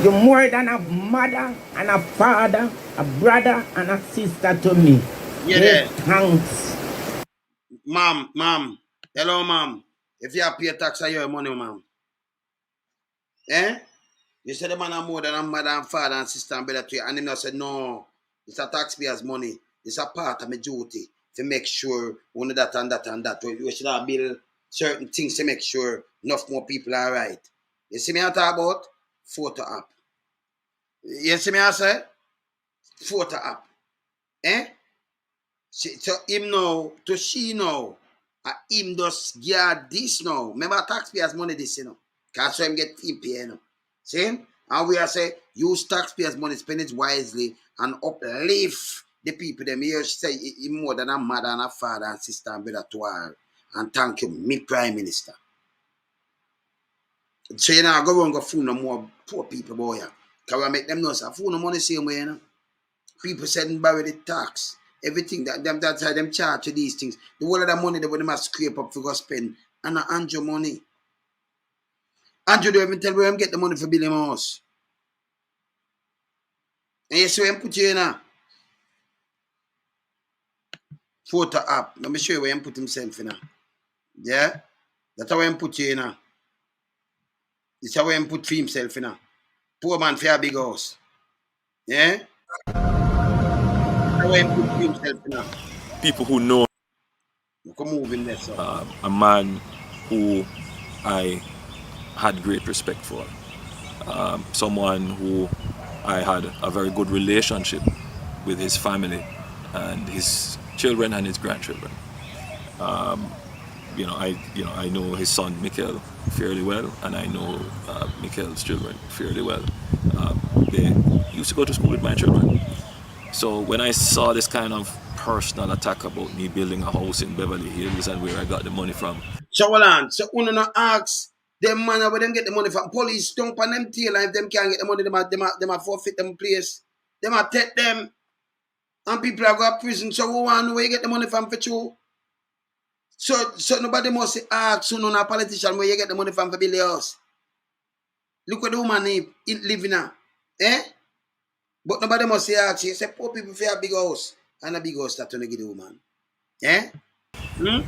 R: You're more than a mother and a father, a brother and a sister to me.
A: Yeah,
R: thanks.
A: Mom. Hello, mom. If you have pay tax on your money, mom. Eh? You said the man are more than a mother and father and sister and brother to you. And him said, no, it's a taxpayer's money. It's a part of my duty to make sure only that and that and that. We should have build certain things to make sure enough more people are right. You see me I talk about? Photo app. You see me I say? Photo app. Eh? So him now, to she now, him just get this now. Remember taxpayers' money this, you know. Because so him get him pay, you know. See? And we are say, use taxpayers' money, spend it wisely, and uplift the people. Them here say him more than a mother and a father and sister and brother to her. And thank you, me Prime Minister. So you know, go around go fool no more poor people, boy. Because we make them know, so fool no money same way, you know. People send borrow the tax. Everything that's how them charge to these things. The whole of the money that they must scrape up for go spend. And not Andrew money. Andrew don't even tell where him get the money for building a house. And you see him put you in a photo app. Let me show you where him put himself in a. Yeah? That's how him put you in a. This is how him put for himself in a. Poor man for a big house. Yeah? How him put for himself in a.
J: People who know
A: a
J: man who I had great respect for, someone who I had a very good relationship with his family and his children and his grandchildren. I know his son Mikhail fairly well, and I know Mikhail's children fairly well. They used to go to school with my children. So when I saw this kind of personal attack about me building a house in Beverly Hills and where I got the money from.
A: So hold on. So uno no ask them man where them get the money from. Police stomp on them tail, and if them can't get the money, them a forfeit them place. Them a take them. And people are go to prison. So who want where you get the money from for you? So nobody must ask no a politician where you get the money from to build the house. Look where the woman living now. Eh? But nobody must ask you. Say poor people for a big house. And a big house that to give the woman. Eh? Hmm?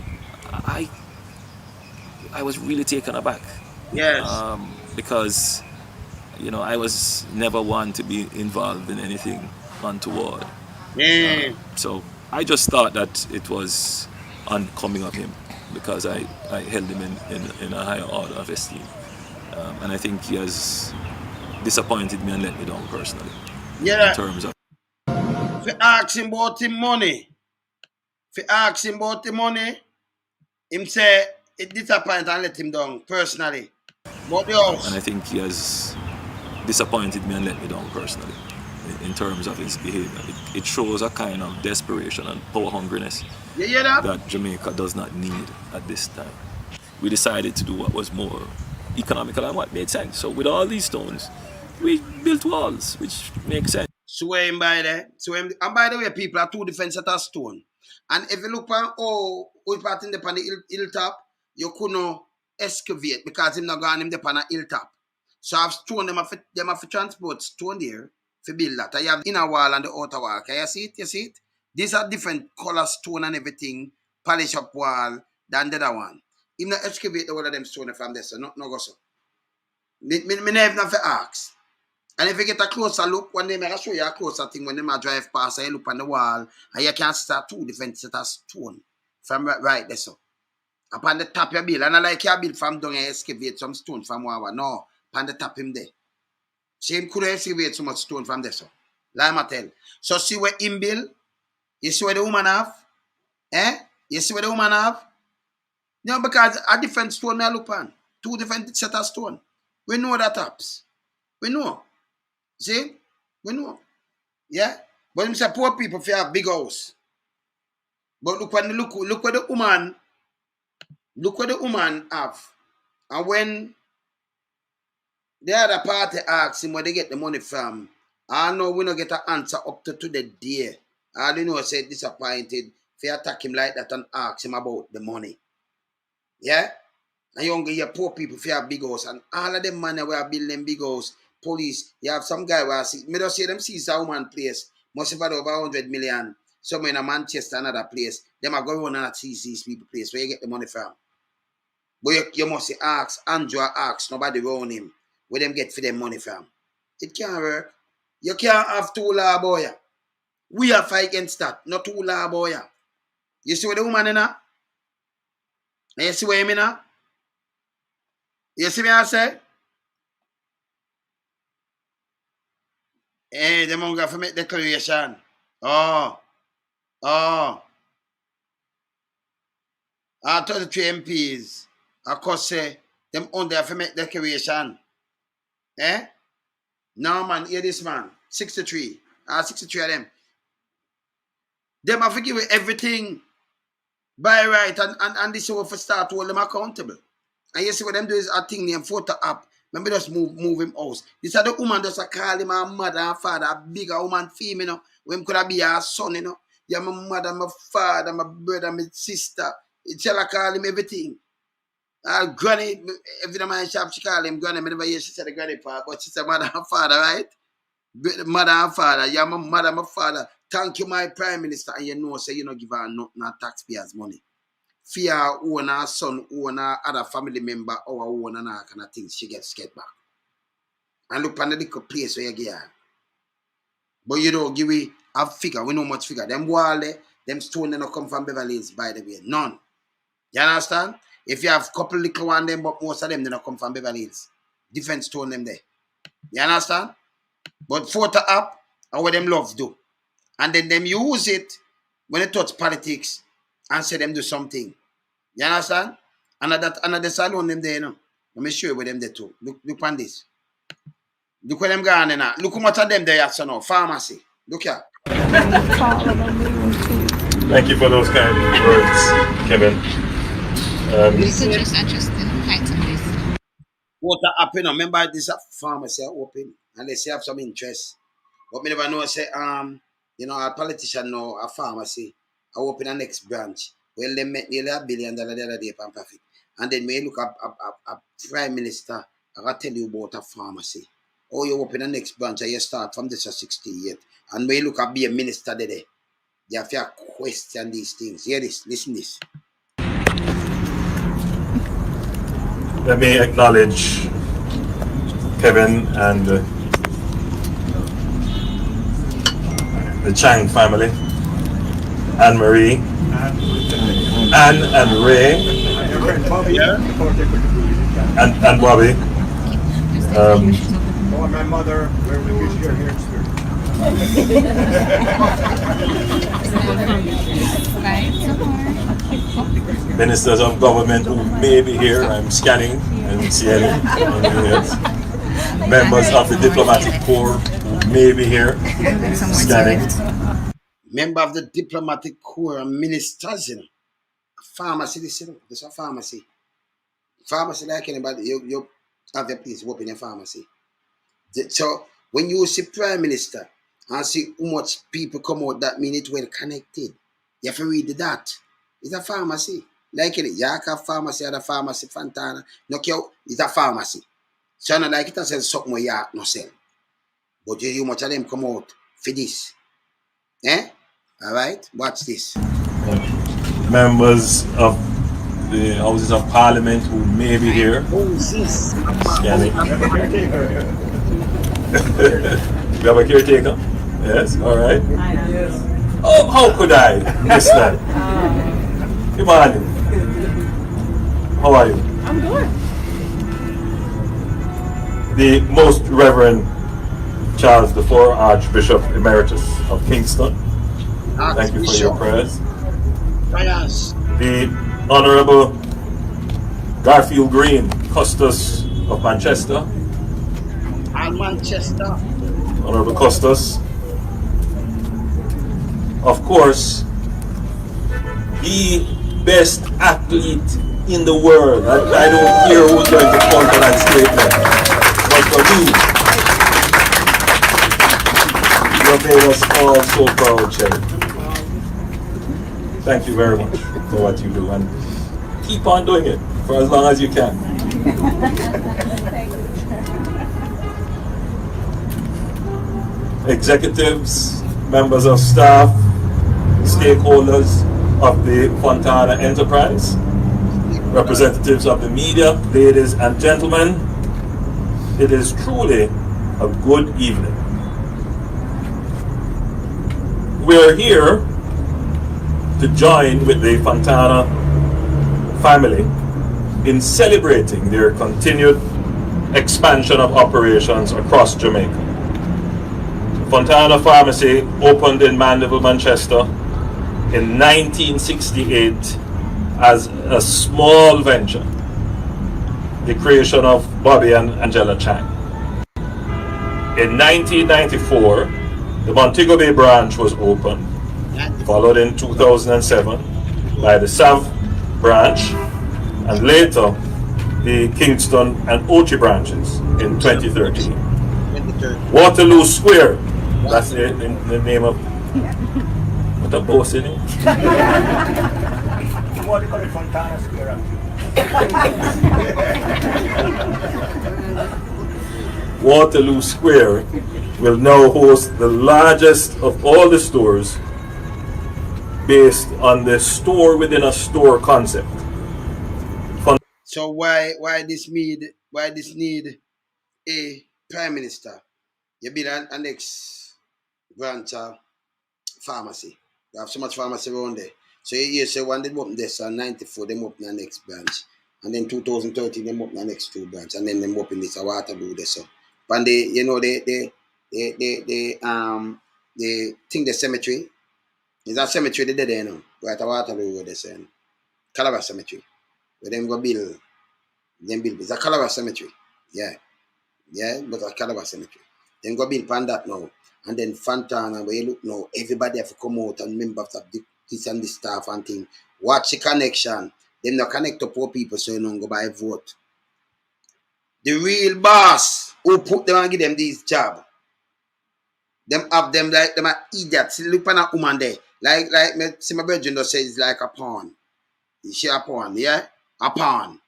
S: I was really taken aback.
A: Yes.
S: Because, you know, I was never one to be involved in anything untoward.
A: Yeah.
S: So I just thought that it was unbecoming of him because I held him in a higher order of esteem. And I think he has disappointed me and let me down personally.
A: Yeah.
S: In terms of...
A: If you ask him about him money, him say it disappointed and let him down personally. But the house.
S: And I think he has disappointed me and let me down personally in terms of his behavior. It shows a kind of desperation and power hungriness
A: You hear that?
S: that Jamaica does not need at this time. We decided to do what was more economical and what made sense. So with all these stones, we built walls, which makes sense.
A: Swear him by there. And by the way, people are two different set of stone. And if you look at we part in the on the hilltop, you couldn't excavate because him not gone him the on a hilltop. So I've stone them have to transport stone there to build that. I have the inner wall and the outer wall. Can you see it? You see it? These are different color stone and everything, polish up wall than the other one. Him not excavate the one of them stone from there, so no go so. Me never have to ask. And if you get a closer look, one day I show you a closer thing when they drive past and you look on the wall and you can see two different set of stone from right there. So upon the top you build, and I like you build from down and excavate some stone from one. No, upon the top him there. See him could excavate so much stone from there. So like I tell. So see where him build, you see where the woman have? Eh? You see where the woman have? No, because a different stone I look on. Two different set of stone. We know that tops. We know. See? We know. Yeah? But him say poor people for a big house. But look what the woman have. And when the other party asks him where they get the money from, I know we don't get an answer up to the day. I don't know say disappointed if you attack him like that and ask him about the money. Yeah? And you get your poor people for a big house. And all of them man who are building big house, police, you have some guy where I see, me just see them see a woman place, must have had over 100 million. Somewhere in Manchester, another place. Them are going on and see these people place where you get the money from. But you must ask, Andrew ask, nobody around him, where them get for them money from. It can't work. You can't have two law boy. We are fight against that, not two law boy. You see where the woman in her? And you see where him in her? You see me I say? Eh, them going to make declaration. Oh. 33 MPs. Of course, say, them only have to make declaration. Eh? No, man, hear this, man. 63. 63 of them. Them have to give you everything by right, and this is what for start to hold them accountable. And you see what them do is a thing named photo up. Maybe just move him house. This is the woman just call him a mother and father, a bigger woman female, you know. When could be a son, you know. Yeah, my mother, my father, my brother, my sister. Tell her call him everything. Granny, every time I shop, she call him granny. I never hear she said the granny part, but she said mother and father, right? Mother and father, yeah, my mother, my father. Thank you, my prime minister. And you know, say you don't give her no taxpayers' money. Fear own her son, own her other family member, or own and that kind of things, she gets scared back. And look on the little place where you get her. But you don't give me a figure, we know much figure. Them wall there, them stone they don't come from Beverly Hills, by the way. None. You understand? If you have a couple little one them, but most of them they don't come from Beverly Hills. Different stone them there. You understand? But photo up and what them love do. And then them use it when they touch politics and say them do something. You understand? Another salon them there, you know. Let me show you where them there too. Look on this. Look where them gone now. Look how much of them there so now. Pharmacy. Look here.
N: Thank you for those kind words, Kevin.
T: We could just adjust the height of this.
A: Water up, you know. Remember this pharmacy open unless you have some interest. But me never know say you know, a politician know a pharmacy. I open a next branch. Well, they make nearly $1 billion the other day for profit. And then when you look at Prime Minister, I gotta tell you about a pharmacy. Oh, you open the next branch and you start from this at 68. And when you look at be a minister there, you have to question these things. Hear this, listen this.
N: Let me acknowledge Kevin and the Chang family, Anne-Marie, Anne and Ray, and Bobby.
P: My mother, where we wish you're here
N: Ministers of government who may be here. I'm scanning and see any. Members of the diplomatic corps who may be here. Scanning.
A: Member of the diplomatic corps and ministers, you know. Pharmacy, this, you know. There's a pharmacy. Pharmacy like anybody, you have your place, open your pharmacy. So when you see Prime Minister and see how much people come out, that means it's well connected. You have to read that. It's a pharmacy. Like it, Yaka pharmacy or the pharmacy Fontana. No care, it's a pharmacy. So not like it has something where you no sell. But you much of them come out for this. Eh? Alright? Watch this.
N: Members of the Houses of Parliament who may be here. Scanning. We have a caretaker? Yes, alright. Oh, how could I miss that? Good morning. How are you?
U: I'm good.
N: The Most Reverend Charles IV, Archbishop Emeritus of Kingston. Thank you for your prayers. The Honorable Garfield Green, Custos of Manchester.
A: And Manchester.
N: Honorable Custos. Of course, the best athlete in the world. I don't care who's going to counter that statement. But for me, you have made us all so proud, Cherry. Thank you very much for what you do, and keep on doing it for as long as you can. Executives, members of staff, stakeholders of the Fontana enterprise, representatives of the media, ladies and gentlemen, it is truly a good evening. We are here to join with the Fontana family in celebrating their continued expansion of operations across Jamaica. Fontana Pharmacy opened in Mandeville, Manchester in 1968 as a small venture, the creation of Bobby and Angela Chang. In 1994, the Montego Bay branch was opened, followed in 2007 by the Sav branch, and later the Kingston and Ochi branches in 2013. Waterloo Square, that's the name of what a boss in it.
U: What do you call it, Fontana Square?
N: Waterloo Square will now host the largest of all the stores based on the store within a store concept.
A: So why this need a Prime Minister? You build a next branch of pharmacy. You have so much pharmacy around there. So you say one they open this on 94, they open the next branch. And then 2013 they open the next two branch. And then they open this a Waterloo there. So and they think the cemetery. Is that cemetery they did there now? Right at Waterloo where they saying. Calabar Cemetery. Where them go build. It's a Calabar Cemetery. Yeah. Yeah, but a Calabar Cemetery. Then go build on that now. And then Fontana, where you look now, everybody have to come out and members of this and the staff and thing. Watch the connection. Them not connect to poor people so you don't go buy vote. The real boss who put them and give them this job. Them have them like them are idiots. Look at a woman there. Like me see my brother just say it's like a pawn. She a pawn, yeah? A pawn.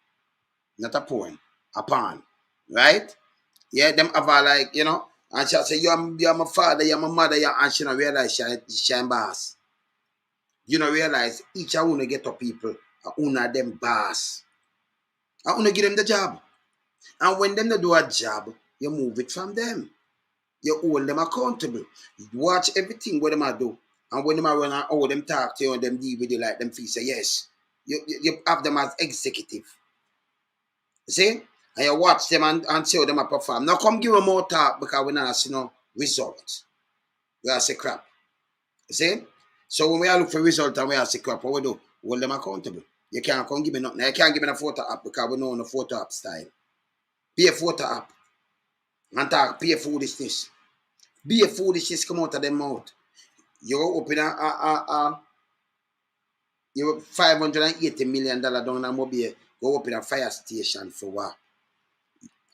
A: Not a pawn. A pawn. Right? Yeah, them have a like, you know, and she say, you're my father, you're my mother, and she don't realize she boss. You don't realize each of you get up people, una them boss. And una give them the job. And when them they do a job, you move it from them. You hold them accountable. You watch everything what them a do. And when them a run and how them talk to you and them deal with you like them feel say yes. You have them as executive. You see? And you watch them and see how them a perform. Now come give them more talk because we not see no results. We are say crap. You see? So when we are look for results and we are say crap, what we do? Hold them accountable. You can't come give me nothing. You can't give me a photo app because we know the photo app style. Be a photo app. And talk, be a foolishness. Be a foolishness come out of them mouth. You open you $580 million down in Mobile, go open a fire station for what?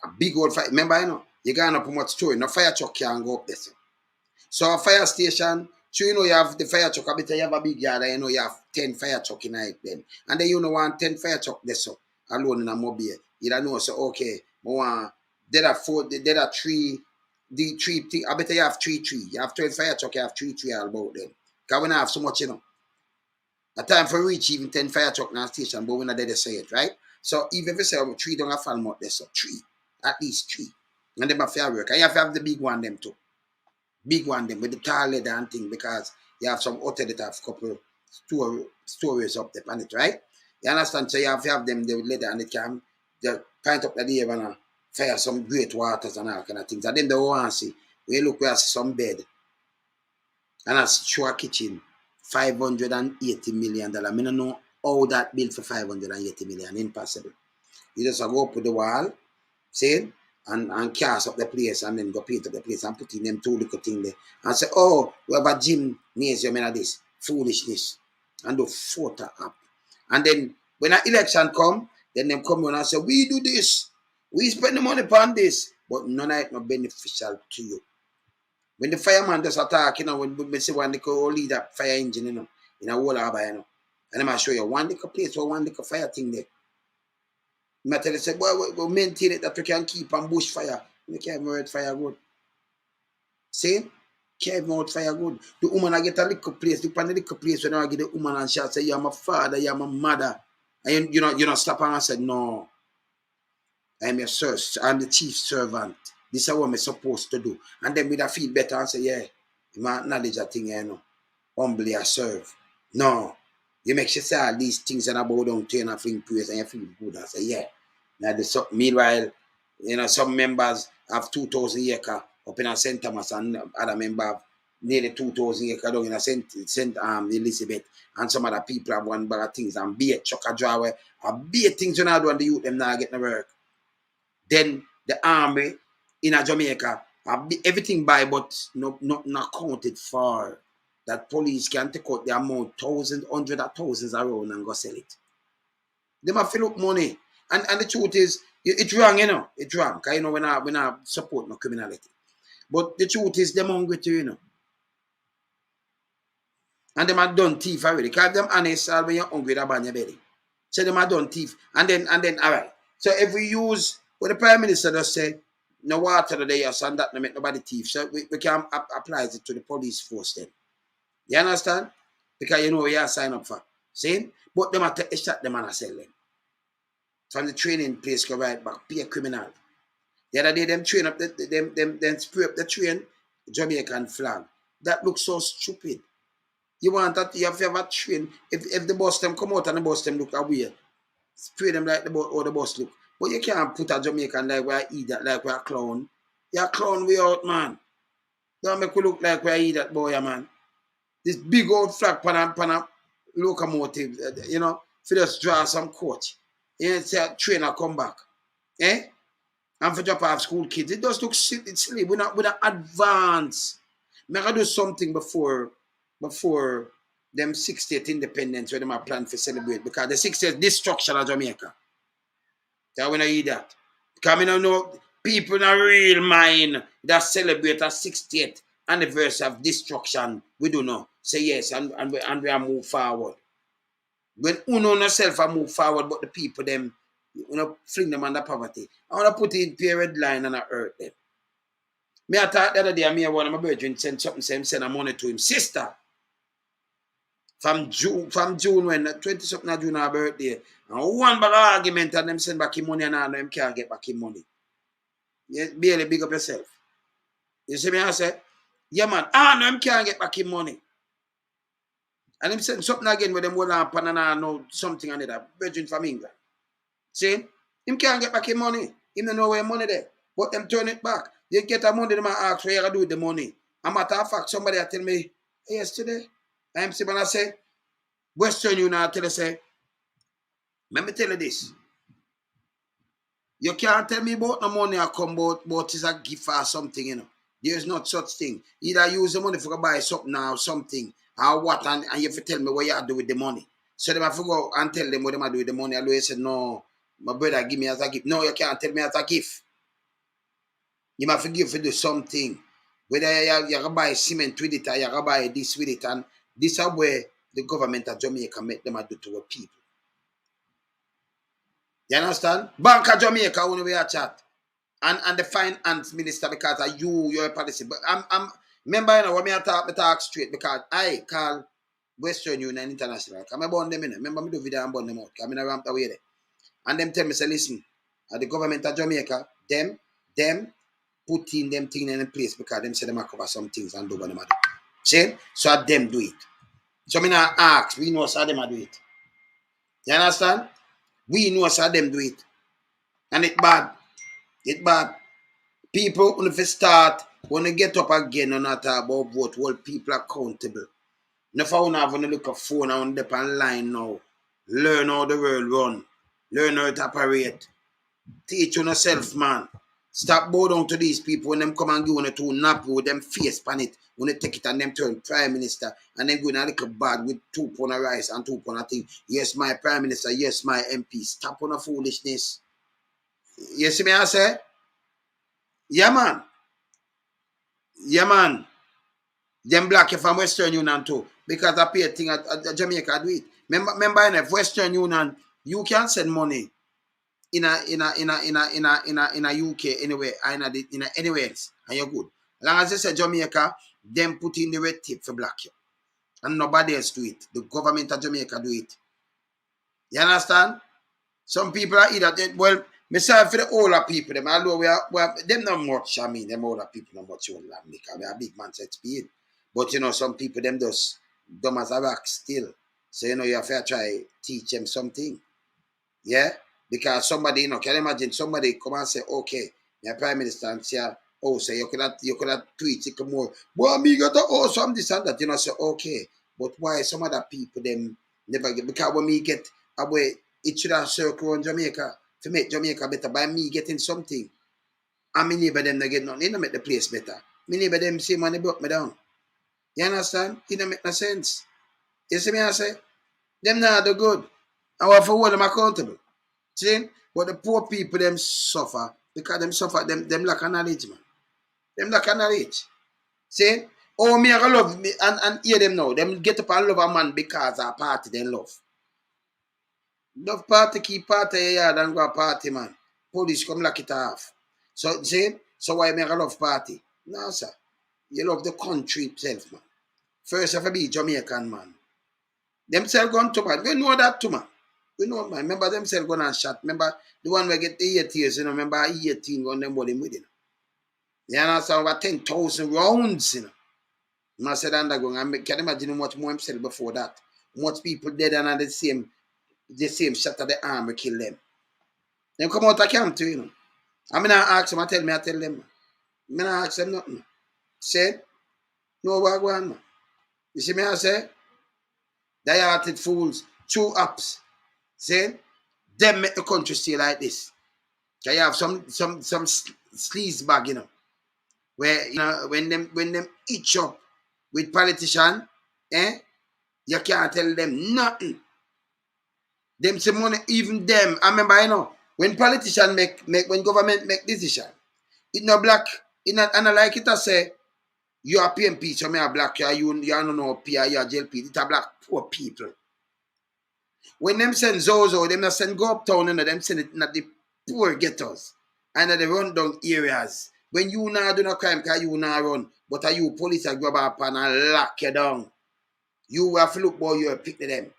A: A big old fire. Remember, you know, you can't up much story. No fire truck can go up there. So a fire station, so you know you have the fire truck, I bet you have a big yard, and you know you have 10 fire truck in it then. And then you know want 10 fire truck there so alone in a Mobile. You don't know, so okay, there are three, I bet you have 3. You have 12 fire truck, you have 3 all about them. Because we don't have so much, you know. A time for reach even 10 fire truck in a station, but we're not there to say it, right? So even if you say 3 don't have fall out there, so 3. At least 3. And them have fair work. And you have to have the big one them too. Big one them with the tall leather and thing because you have some hotel that have a couple stories up there on it, right? You understand? So you have to have them the leather and it can just pint up the air and fire some great waters and all kind of things. And then they want to see, when you look, we have some bed and a show kitchen, $580 million. I don't know how that built for $580 million. Impossible. You just go up with the wall, see, and cast up the place and then go paint up the place and put in them 2 little things there. And say, oh, we have a gymnasium in this. Foolishness. And do photo up. And then when an election come, then them come on and say, we do this. We spend the money upon this. But none of it not beneficial to you. When the fireman does attack, you know, when we say one little lead that fire engine, you know, in a whole harbor, you know, and I'm going to show you one little place or one little fire thing there. I tell you, say, boy, we maintain it that we can keep on bush fire. We can't even fire good. See? Can't even fire good. The woman I get a little place, the little place when I get the woman and she say, you're my father, you're my mother. And you know, stop her and say, no. I'm your source. I'm the chief servant. This is what I'm supposed to do. And then we feel better and say, yeah, you might acknowledge that thing, you know. Humbly I serve. No. You make sure say all these things and I bow down to you and I feel praise and you feel good. I say, yeah. Now meanwhile, you know, some members have 2,000 acres up in St. Thomas and other members have nearly 2,000 acres down in St. Elizabeth. And some other people have one bag of things and be a chuck a draw away. And be a things you know do and the youth them now get no work. Then the army in Jamaica, everything by but not accounted for. That police can take out the amount, thousands, hundreds of thousands around and go sell it. They must fill up money. And the truth is, it's wrong, you know. It's wrong. Because, you know, when I support no criminality. But the truth is, them hungry too, you know. And them are done thief already. Because them honest, when you're hungry, they're on your belly. So them are done thief. And then, all right. So if we use, what the Prime Minister just said, no water today, yes, and that no make nobody thief. So we can apply it to the police force then. You understand? Because you know what you sign up for. See? But them are take a shot, them and sell them. From the training place go right back, be a criminal. The other day, them train up, them spray up the train, Jamaican flag. That looks so stupid. You want that, you have to have a train. If the bus them come out and the bus them look away, spray them like the bus look. But you can't put a Jamaican like we eat that, like we a clown. You're a clown way out, man. Don't make we look like we eat that boy, man. This big old flag pan a locomotive, you know, for just draw some coach. You know, say a trainer come back. Eh? And for drop off school kids. It does look silly. We're not advance. I gotta do something before them 60th independence where them are planned to celebrate. Because the 60th destruction of Jamaica. So when I hear that. Because I don't know people in a real mind that celebrate a 60th anniversary of destruction. We do know. Say yes and we move forward. When uno yourself a move forward, but the people them, fling them under poverty. I want to put in period line and I hurt them. Me I thought the other day, me one of my brethren send something, send a money to him. Sister, from June when 20-something of June our birthday, and one bag of argument and them send back him money and all them can't get back him money. You barely big up yourself. You see me I say? Yeah man, them can't get back him money. And him send something again with them hold on pan and I know something on it, brethren from England. See? Him can't get back his money. Him don't know where money there. But them turn it back. You get a money, them ask what you gotta do with the money. A matter of fact, somebody tell me yesterday, I'm saying, I say, Western Union tell us, say, let me tell you this. You can't tell me about the money I come about it's a gift or something, you know. There's not such thing. Either use the money for buy something or something, or what, and you have to tell me what you do with the money. So them have to go and tell them what they do with the money. I always say, no, my brother give me as a gift. No, you can't tell me as a gift. You must forgive to do something. Whether you buy cement with it or you buy this with it. And this is where the government of Jamaica make them do to our people. You understand? Bank of Jamaica when we are chat. And the finance minister because of you're a policy. But I'm remember you know when I talk straight because I call Western Union International. I'm born them in. Remember me do video and burn them out. I'm in a ramp away there. And them tell me say listen, the government of Jamaica, them put in them things in place because them say them cover some things and do what them do. See? So them do it. So me not ask, we know how them do it. You understand? We know how them do it. And it's bad. It's bad. People, when they start, when they get up again and not talk about vote, hold people accountable. If I want to look at phone and dep online now, learn how the world run, learn how it operate. Teach yourself, man. Stop bow down to these people when them come and give you to nap with them face pan it. When they take it and them turn prime minister and then go in a little bag with 2 pounds of rice and 2 pounds of thing. Yes, my prime minister, yes, my MP. Stop on the foolishness. You see me I say? Yeah, man. Yeah, man. Them black from Western Union too. Because I pay a thing at Jamaica do it. Remember in Western Union, you can send money in a UK anywhere, in anywhere else, and you're good. As long as they say Jamaica, them put in the red tape for black you. And nobody else do it. The government of Jamaica do it. You understand? Some people are either well, myself for the older people, them although them not much, I mean them older people not much older because we are big man set speed. But you know, some people them just dumb as a rock still. So you know you have to try teach them something. Yeah? Because somebody, you know, can you imagine somebody come and say, okay, your prime minister and say, oh, so you could have tweet it more. Well, me got to some this and that, you know, say, okay. But why some other people them never get because when me get away, it should have circle on Jamaica to make Jamaica better by me getting something. And me neighbor them not get nothing, it don't make the place better. Me neighbor them say money broke me down. You understand? It don't make no sense. You see me I say? Them not do good. I want to hold them accountable. See? But the poor people them suffer because them suffer them lack of knowledge, man. Them lack of knowledge. See? Oh, me I love me and hear them now. Them get up and love a man because a party they love. Love party keep party your yard and go a party, man. Police come lock it off. So see? So why me I love party? No, sir. You love the country itself, man. First have to be Jamaican, man. Themselves gone to man. We know that too, man. We know, man. Remember themselves going and shot. Remember the one where get the 8 years, you know. Remember 18 on them body with, you know. You understand? Over 10,000 rounds, you know. I said undergoing. I can imagine much more himself before that. Much people dead and the same shot at the arm will kill them. Then come out of camp too, you know. I mean, I ask them, I tell them. I mean, I ask them nothing. Say, no, what go on, man. You see me, I say? Die-hearted fools, true ups. See? Them make the country stay like this. You have some sleaze bag, you know. Where, you know, when them itch up with politician, you can't tell them nothing. Them say money, even them. I remember, you know, when politician when government make decision, it no black, it not like it say, you are PMP, so me are black, you don't know P, you are JLP, it's a black poor people. When them send Zozo, them not send go uptown, you know, them send it in the poor ghettos and the rundown areas. When you now do no crime, because you now run, but are you police are grab up and lock you down. You have to look boy, you pick them.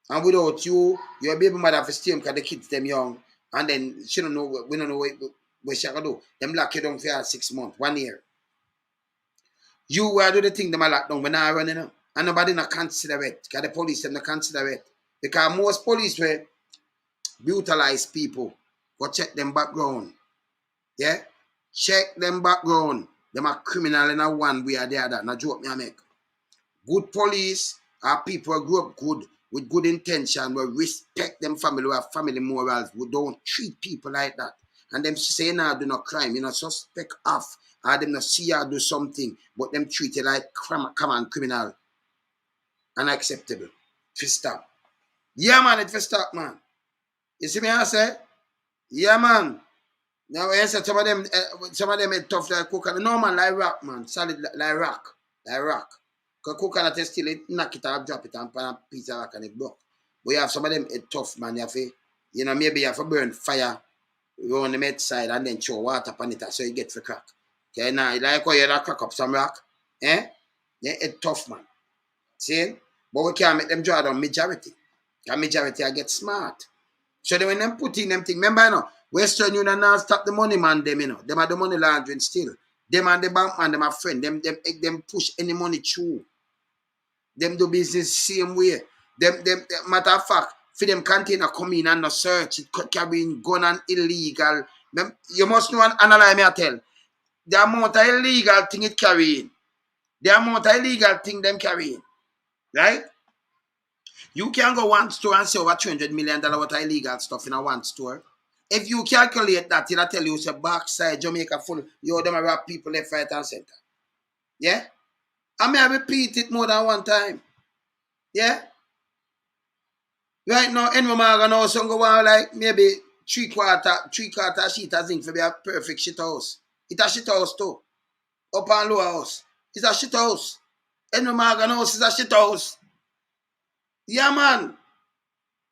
A: And without you, your baby mother have to stay because the kids them young. And then she don't know, we don't know what she can do. Them lock you down for 6 months, 1 year. You will do the thing them a lock down when I run, you know. And nobody not consider it. Because the police them not consider it. Because most police will brutalize people. Go check them background. Yeah? Check them background. Them are criminal in a one way or the other. Now joke me I make. Good police are people who grew up good with good intention, will respect them family, who have family morals, who don't treat people like that. And them say now do not crime, you know, suspect off, or them not see you do something, but them treat it like common criminal. Unacceptable. It stop. Yeah, man, it stop, man. You see me I say? Yeah, man. Now I said some of them are tough like coconut. No man, like rock, man. Solid like rock. Like rock. Because coconut is still knock it off, drop it and pan a piece of rock and it broke. But you have some of them tough, man. You have to, you know, maybe you have to burn fire around the med side and then throw water upon it so you get for crack. Okay, now like how you crack up some rock. Eh? Yeah, it's tough, man. See? But we can't make them draw down majority. Because majority I get smart. So then when them put in them thing, remember, you know, Western Union now stop the money man, them, you know. Them are the money laundering still. Them and the bank man, them are friend. Them push any money through. Them do business same way. Them matter of fact, for them container come in and no search, it carrying gun and illegal. You must know and analyze me I tell. The amount of illegal thing it carrying. The amount of illegal thing them carrying. Right? You can go one store and say over $200 million worth of illegal stuff in a one store. If you calculate that, it'll tell you it's a backside Jamaica full. You them are people left, right, and center. Yeah? I may repeat it more than one time. Yeah? Right now, Enro Maga now some go on like maybe three quarter sheet of zinc for be a perfect shit house. It's a shit house too. Up and lower house. It's a shit house. Enro Maga house is a shit house. Yeah, man.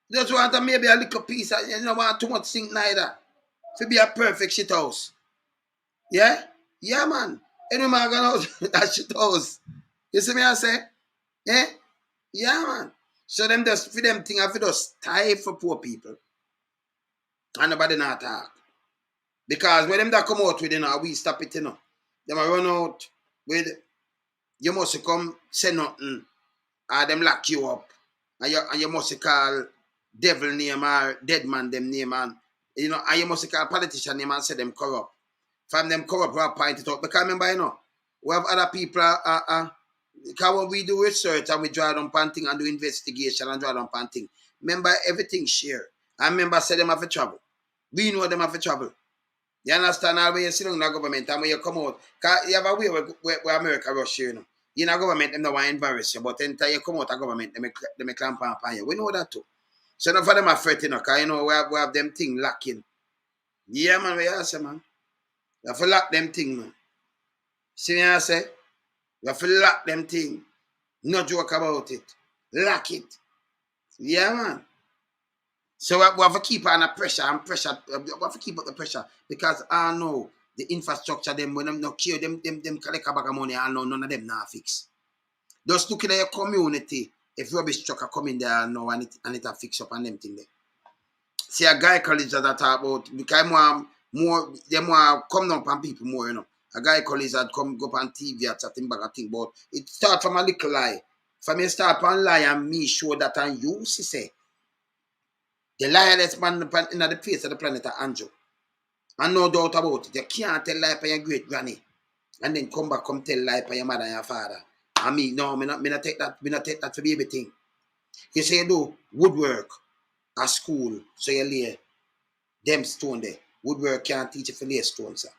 A: Just want to maybe a little piece. You don't want too much zinc neither. To be a perfect shit house. Yeah? Yeah, man. Enro Maga house that shit house. You see me I say? Yeah? Yeah, man. So them just for them thing I feel just tie for poor people. And nobody not talk. Because when them that come out with, you know, we stop it, you know. Them a run out with, you must come say nothing. Or them lock you up. And you must call devil name or dead man them name. And, you know, and you must call politician name and say them corrupt. From them corrupt, we point it out. Because remember, you know, we have other people, because when we do research and we draw down panting and do investigation and draw down panting, remember everything share. I remember say them have to travel. We know them have to travel. You understand? All when you sit down in the government and when you come out, because you have a way where America rush you, you know. In a government, them don't want to embarrass you, but until you come out of government, they may clamp on you. We know that too. So none of them are threatening, because you know, we have them things lacking. Yeah, man, we are say, man. You have to lock them things, man. See what I say? You have to lock them things. No joke about it. Lock it. Yeah, man. So we have to keep on the pressure and pressure. We have to keep up the pressure because I know the infrastructure, them when them not care, them collect a bag of money, I know none of them not fix. Just look at your community. If rubbish truck are coming there now and it a fix up and them thing there. See a guy college that I talk about because more come down on people more, you know. A guy college that come go up on TV at something bag of thing, but it start from a little lie. For me start from lie and me show that and you see say. The liarless man in the face of the planet are Andrew. And no doubt about it. You can't tell lie by your great granny. And then come back, come tell lie by your mother and your father. I mean, no, me not take that for baby thing. You say you do woodwork at school, so you lay them stone there. Woodwork can't teach you for lay stones, sir.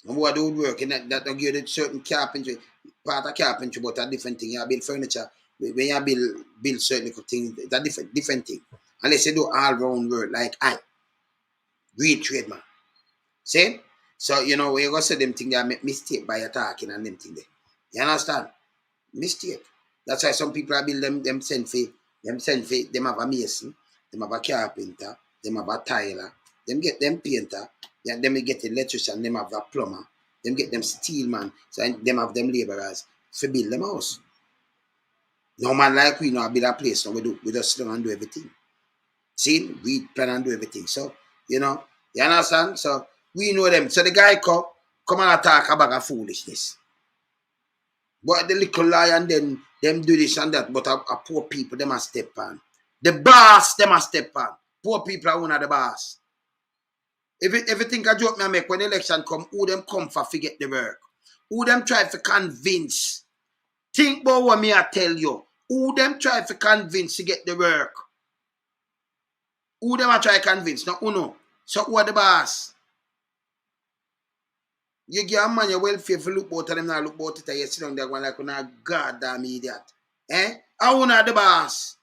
A: And what do woodwork, and that don't give you certain carpentry, part of carpentry, but a different thing. You build furniture. When you build certain things, it's a different thing. Unless you do all round work like I. Great trade, man. See? So, you know, when you go say them things, they make mistake by attacking and them things there. You understand? Mistake. That's why some people build them send for Them send for them have a mason, them have a carpenter, them have a tiler, them get them painter, yeah, them get electrician, them have a plumber, them get them steel man, so them have them laborers to build them house. No man like we know build a place, so we just sit down and do everything. See, we plan and do everything. So, you know, you understand? So we know them. So the guy come and attack about a foolishness. But the little lion then them do this and that, but a poor people, them a step on. The boss, them a step on. Poor people are one of the boss. If you think a joke me make when the election come, who them come for forget the work? Who them try to convince? Think about what me I tell you. Who them try to convince to get the work? Who them a try to convince? No, who no? So who are the boss? You give a man your welfare if you look about them, not look about it, and you sit down there going like, a goddamn idiot. Eh? How who are the boss?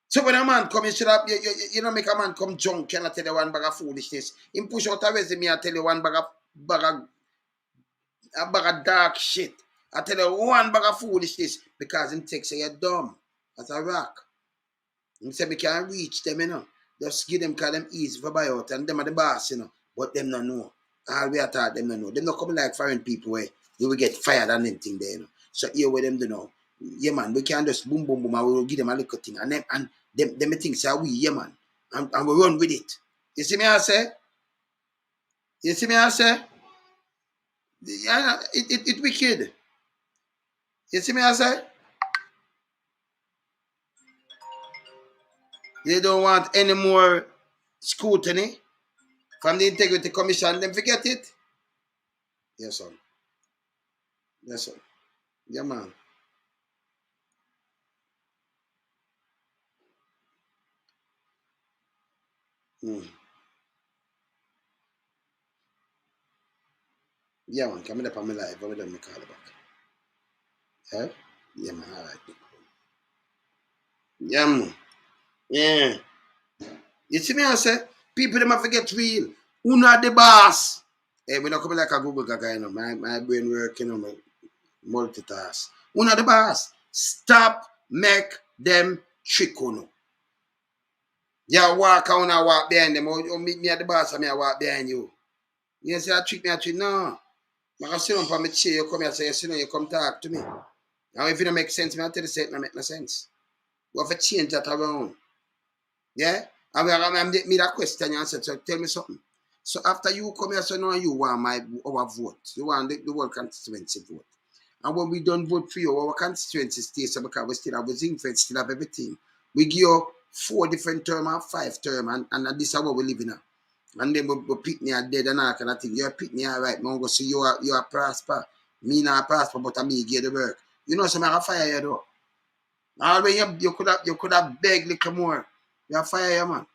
A: So when a man come, you should have, you know, make a man come drunk, cannot tell you one bag of foolishness. Him push out a resume, I tell you one bag of dark shit. I tell you one bag of foolishness because him takes you dumb as a rock. Him say me can't reach them, you know. Just give them, call them easy for buy out, and them are the boss, you know. But them don't know. All we are taught them don't know. Them not coming like foreign people where we will get fired and anything there, you know. So here where them don't know. Yeah man, we can just boom boom boom and we will give them a little thing. And them think say we, yeah man. And we run with it. You see me I say? You see me I say? Yeah, it wicked. You see me I say? They don't want any more scrutiny from the Integrity Commission. Them forget it. Yes, sir. Yes, sir. Yeah, man. Yeah, man. Come up on my live. I'm going to call back. Yeah? Yeah, man. All right. Yeah, man. Yeah. You see me I say? People them have to get real. Who not the boss? Hey, we not coming like a Google guy, you know. My brain working, you know, multitask. Who not the boss? Stop make them trick on you. You walk on and walk behind them. Or meet me at the boss and I walk behind you. You say I trick me, no. I can sit on my chair, you come here and say, you sit down, you come talk to me. Now if it don't make sense, I tell you say it don't make no sense. We have to change that around. Yeah? And we me that question and said, so tell me something. So after you come here, so now you want our vote. You want the whole constituency vote. And when we don't vote for you, our constituency stays so because we still have a zinc fence, still have everything. We give you 4 different terms and 5 terms, and this is what we live in. And then we pick me dead and all kind of thing. You pick me all right, man. Go see you are prosper. Me not prosper, but I me get the work. You know, so I can fire you though. Already you could have begged a little more. You have fire you, man.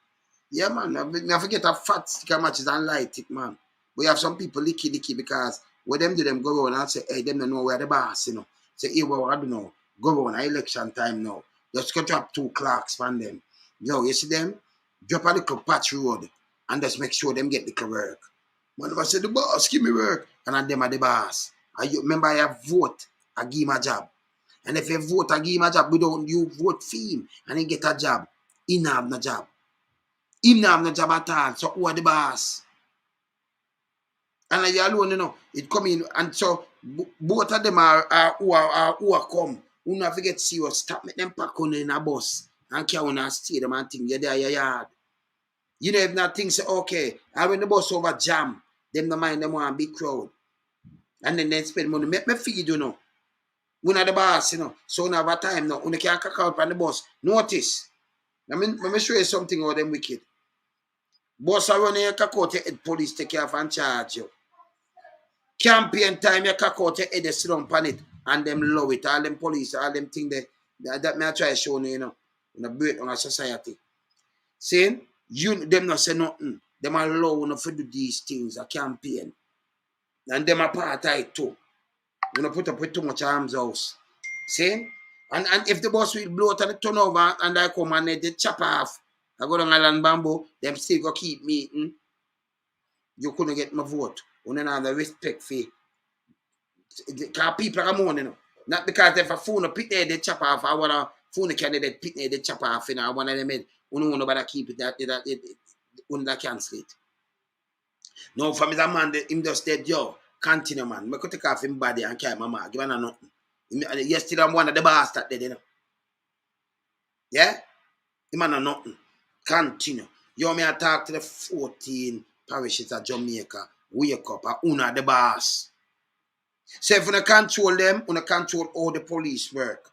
A: Yeah, man. I forget a fat sticker matches and light it, man. We have some people licky because when them do them go around and say, hey, them don't know where the boss, you know. Say, hey, what I do know. Go on, election time now. Just go drop 2 clocks from them. Yo, you see them? Drop a little patch road and just make sure them get the work. Man, I say, the boss, give me work. And them are the boss. And you remember I have vote, I give him a job. And if you vote, I give him a job, you vote for him and he get a job. He not have no job. He not have no job at all. So who are the boss? And you alone, you know, it come in. And so both of them are who come. Who not forget serious. Stop make them pack on in a bus and carry on and stay them and think you're there, your yard. You know, if not things say, okay, and when the bus over jam, them no mind them want big crowd. And then they spend money. Make me feed you know. We not the boss, you know. So we have a time now. We can't cack out on the bus. Notice. Let me show you something about them wicked. Boss are running your cack out your head, police take you off and charge you. Campaign time, you cack out your head, they sit down on it, and them love it. All them police, all them things that may I try to show you, you know, in a break on a society. Saying, them not say nothing. Them allow you to do these things, a campaign. And them apartheid too. You know, put up with too much arms house. See? And if the boss will blow it and turn over and I come and they chop off, I go down Island Bamboo, them still go keep meeting. You couldn't get my vote. You don't have the respect for it. Because people are mourning. Not because if a phone pick there, they chop off, I want to Phone can they pit they chop off in one of them head. Uno nobody keep it that that cancel it. No, from his man, him just dead, yo. Continue, man. I could take off him body and carry my man. Give him nothing. Yesterday, I'm one of the boss that did, you know. Yeah? Him and nothing. Continue. You want me to talk to the 14 parishes of Jamaica. Wake up. Una the boss. So if you control them, you control all the police work.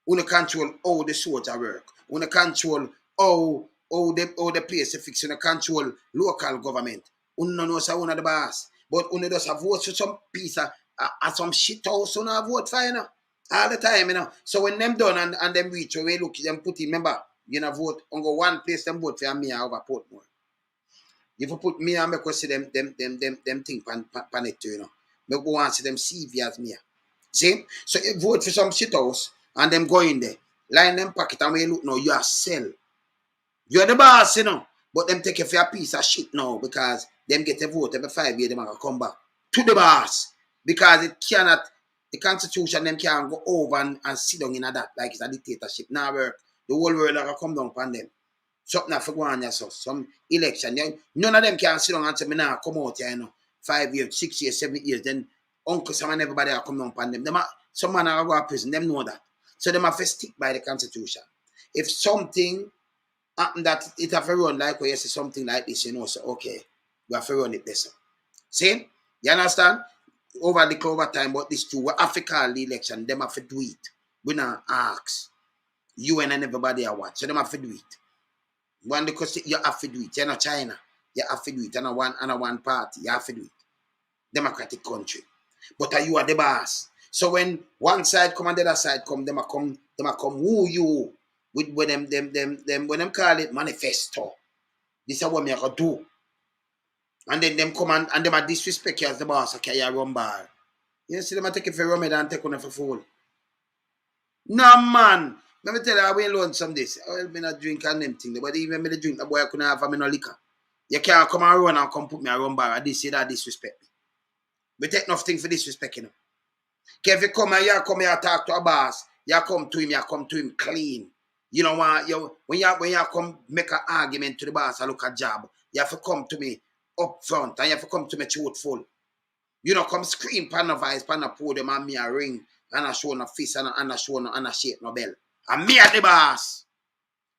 A: You control all the soldier work. You control all the place to fix. You control local government. You know so one of the boss. But you just have vote for some piece of some shit house. You know vote for, you know. All the time, you know. So when them done and them reach away, look, them put in, remember, you know, vote on go one place, them vote for me over Portmore. If you put me and make us see them thing pan it, you know. Make go and see them CV as me. See? So you vote for some shit house and them go in there. Line them pocket and when you look now, you are sell. You're the boss, you know. But them take you for a piece of shit now because them get a vote every 5 years, them are come back to the boss. Because it cannot, the constitution, them can't go over and sit down in that like it's a dictatorship. Now work. The whole world are come down upon them. Something for go on yourself. Some election. None of them can sit down and say, me now come out here, you know. 5 years, 6 years, 7 years. Then uncle, some and everybody are come down upon them. Some man are go to prison. Them know that. So them have to stick by the constitution. If something happen that it have to run like where you see something like this, you know, so okay, we have to run it this. See? You understand? Over the clover time, but this too, we have to call the election, them have to do it. We not ask. UN and everybody are watch. So them have to do it. One because you have to do it. You're not China. You have to do it. And a one party. You have to do it. Democratic country. But you are the boss. So when one side come and the other side come, them a come who you with when them call it manifesto. This is what me gonna do. And then them come and them a disrespect you as the boss. Okay, you run bar. You see them a take it for rum and take one for fool. No man. Let me tell you, I will learn some this. I will be not drink and them thing. But even me drink, the boy I couldn't have no liquor. You can't come and run and come put me a rum bar. This say that disrespect me. We take nothing for disrespect, you know. If you come and you come here talk to a boss, you come to him clean. You know when you come make an argument to the boss, I look at job, you have to come to me up front and you have to come to me truthful. You know, come scream pan the voice, pan the podium and me a ring and I show no fist and I show no and I shake no bell. And me at the boss.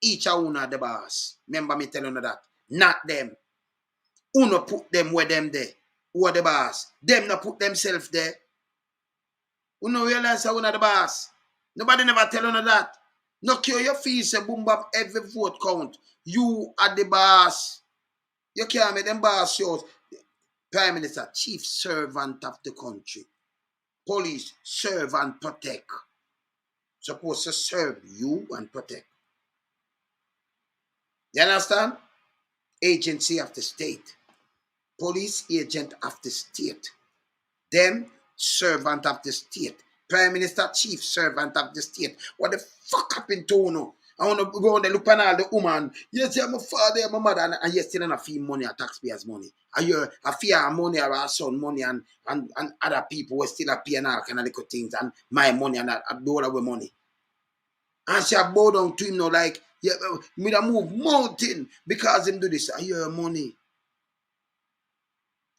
A: Each of una the boss. Remember me telling you that. Not them. Uno put them where them there. Who are the boss? Them not put themselves there. Uno realize how una the boss. Nobody never tell you that. No cure your fees, say boom bam, every vote count. You are the boss. You can't make them boss shows. Prime Minister, chief servant of the country. Police, serve and protect. Supposed to serve you and protect. You understand? Agency of the state. Police agent of the state. Them, servant of the state. Prime Minister, chief servant of the state. What the fuck happened to you? I want to go on the look at all the woman. Yes, I'm a father, I'm a mother, and you're still in a fee money or taxpayers' money. And you're a fear money or our son money and other people who still are paying all kind of little things and my money and I do all our money. And she bow down to him now like, yeah, me da move mountain because him do this. I your money.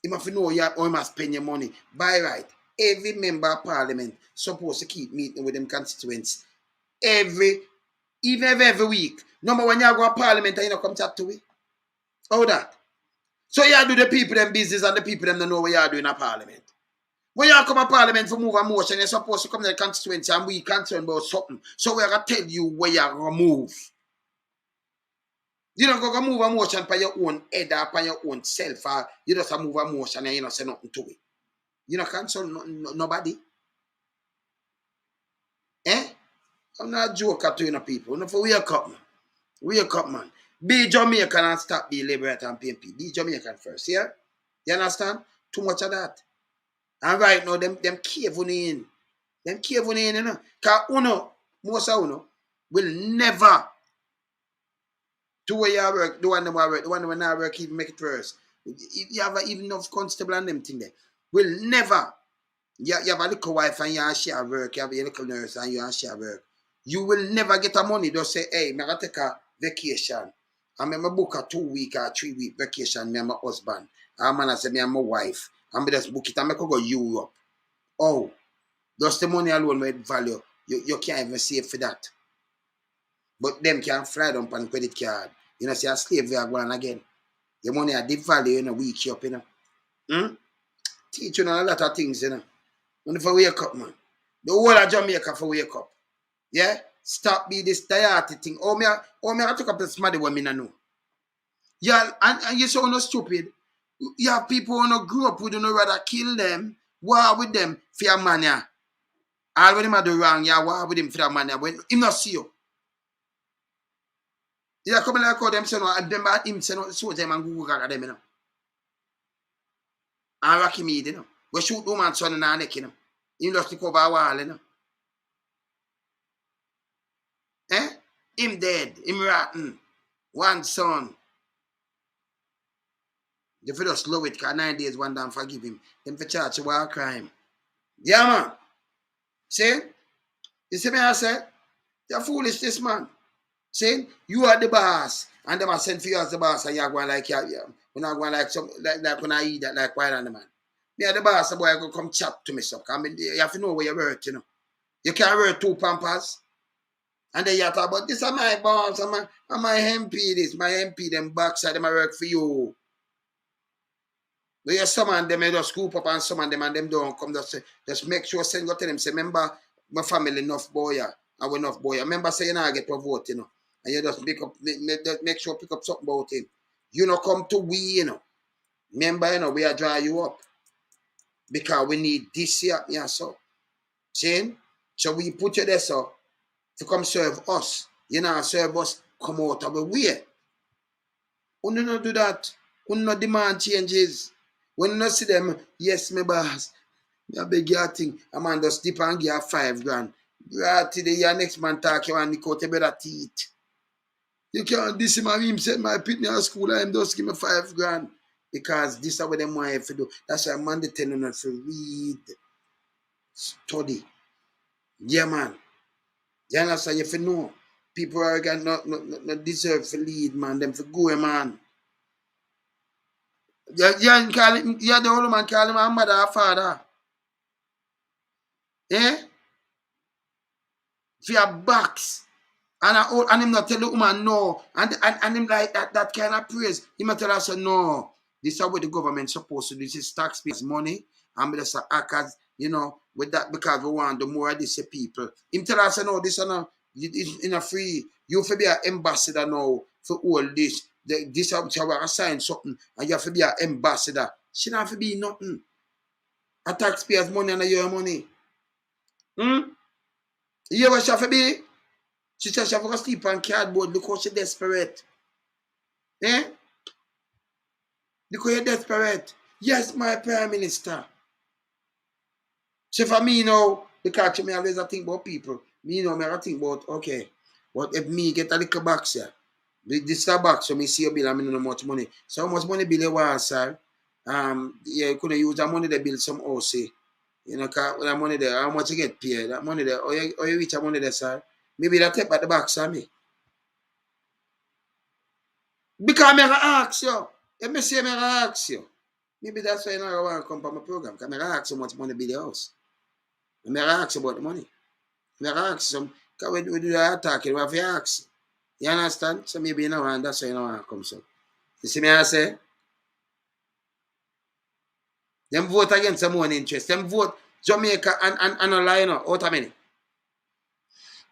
A: You must know how you must spend your money. By right, every member of parliament supposed to keep meeting with them constituents. Every week. Number one, you go to parliament and you don't come chat to me. How that? So you do the people them business and the people them don't know what you are doing at parliament. When you come to parliament for move a motion, you're supposed to come to the constituency and we concerned about something. So we're going to tell you where you're going to move. You don't go move a motion by your own head or by your own self. Or you just move a motion and you don't say nothing to it. You don't cancel nobody. Eh? I'm not joking to you people. No, for wake up, man. Wake up, man. Be Jamaican and stop being liberator and PMP. Be Jamaican first, yeah? You understand? Too much of that. And right now, them caving in. Them caving in, you know. Because most of uno, will never do where you work, the one that work, the one that not work, even make it worse. If you have even enough constable and them thing there, will never. You have a little wife and you share work, you have a little nurse and you share work. You will never get a money. Just say, hey, I'm going to take a vacation. I'm going to book a 2-week or 3-week vacation. Me and my husband. I'm going to say, me and my wife. I'm going to just book it. I'm going to go Europe. Oh, just the money alone with value. You can't even save for that. But them can fly down on credit card. You know, say a slave they are going again. Your money are deep value in a week up, you know. Teach you a lot of things, you know. When for wake up, man. The whole of Jamaica for wake up. Yeah? Stop be this diety thing. Oh, me I took up the smarty one, me no know. Yeah, and you so no stupid. You have people who no grow up with, you know, rather kill them, war with them for your money. All when him do wrong, yeah, war with him for your money. When him not see you. Yeah, come like how them say no, and them him say no, so them and Google them, you know. And Rocky Mead, you know. We shoot woman son in our neck, you know. Him just to cover a wall, you know. Eh? Him dead, him rotten. One son. If you just love it, because 9 days, one damn forgive him. Them for charge of war crime. Yeah, man. See? You see me, I say? You're foolish, this man. See? You are the boss. And them are sent for you as the boss, and you're going like, you're not going like, some, like when I eat that, like white on the man. Me are the boss, the boy, I go come chat to me, so. I mean, you have to know where you work, you know. You can't wear 2 pampers. And then you talk about, this is my boss, and my MP, this, my MP, them backside, them I work for you. But you some of them just scoop up and some of them and them don't come. Just make sure send go to them. Say, remember my family enough boy, and we enough boy. Remember say you not get to vote, you know. And you just make sure pick up something about him. You know, come to we, you know. Remember, you know, we are dry you up. Because we need this here, yeah, so. See? So we put you there, so, to come serve us. You know, serve us, come out of the way. We don't do that. We don't demand changes. When you see them, yes, my boss, I beg your thing. A man just dip and give you 5 grand. Right to the year next man talk you and Nick out your better teeth. You can't this him send my pitney at school and him just give me 5 grand. Because this is what them want you to do. That's why man they tell you not to read. Study. Yeah, man. You understand? You have to know. People are not deserve to lead, man. Them for go, man. Yeah, the old man call him a mother or father. Eh? For your box. And him not tell the woman no. And him like that kind of praise. He might tell us no. This is what the government supposed to do. This is taxpayers' money. And we just act as, you know, with that because we want the more of these people. Him tell us no, this is not in a free. You have to be an ambassador now for all this. This is how we assign something. And you have to be an ambassador. She don't have to be nothing. A taxpayers' money and your money. You hear what she have to be? She said she have to sleep on cardboard because she's desperate. Eh? Because you're desperate. Yes, my Prime Minister. So for me now, because me always think about people. Me know me I think about, okay, but if me get a little box here, this is a box, so me see a bill and me know how much money. So how much money bill you want, sir? Yeah, you could use that money to build some house. You know, cause that money there, how much you get paid? That money there, or you reach that money there, sir? Maybe that take back the box on me. Because I'm going to ask you. If me say I'm going to ask you. Maybe that's why you don't want to come from my program. Because I'm going to ask you how much money build the house. I'm going to ask you about the money. I'm going to ask you. Because we do the attack, we have to ask. You understand? So maybe you know, and that's why you don't want to come. So. You see me I say? Them vote against someone interest. Them vote Jamaica and a line out of many.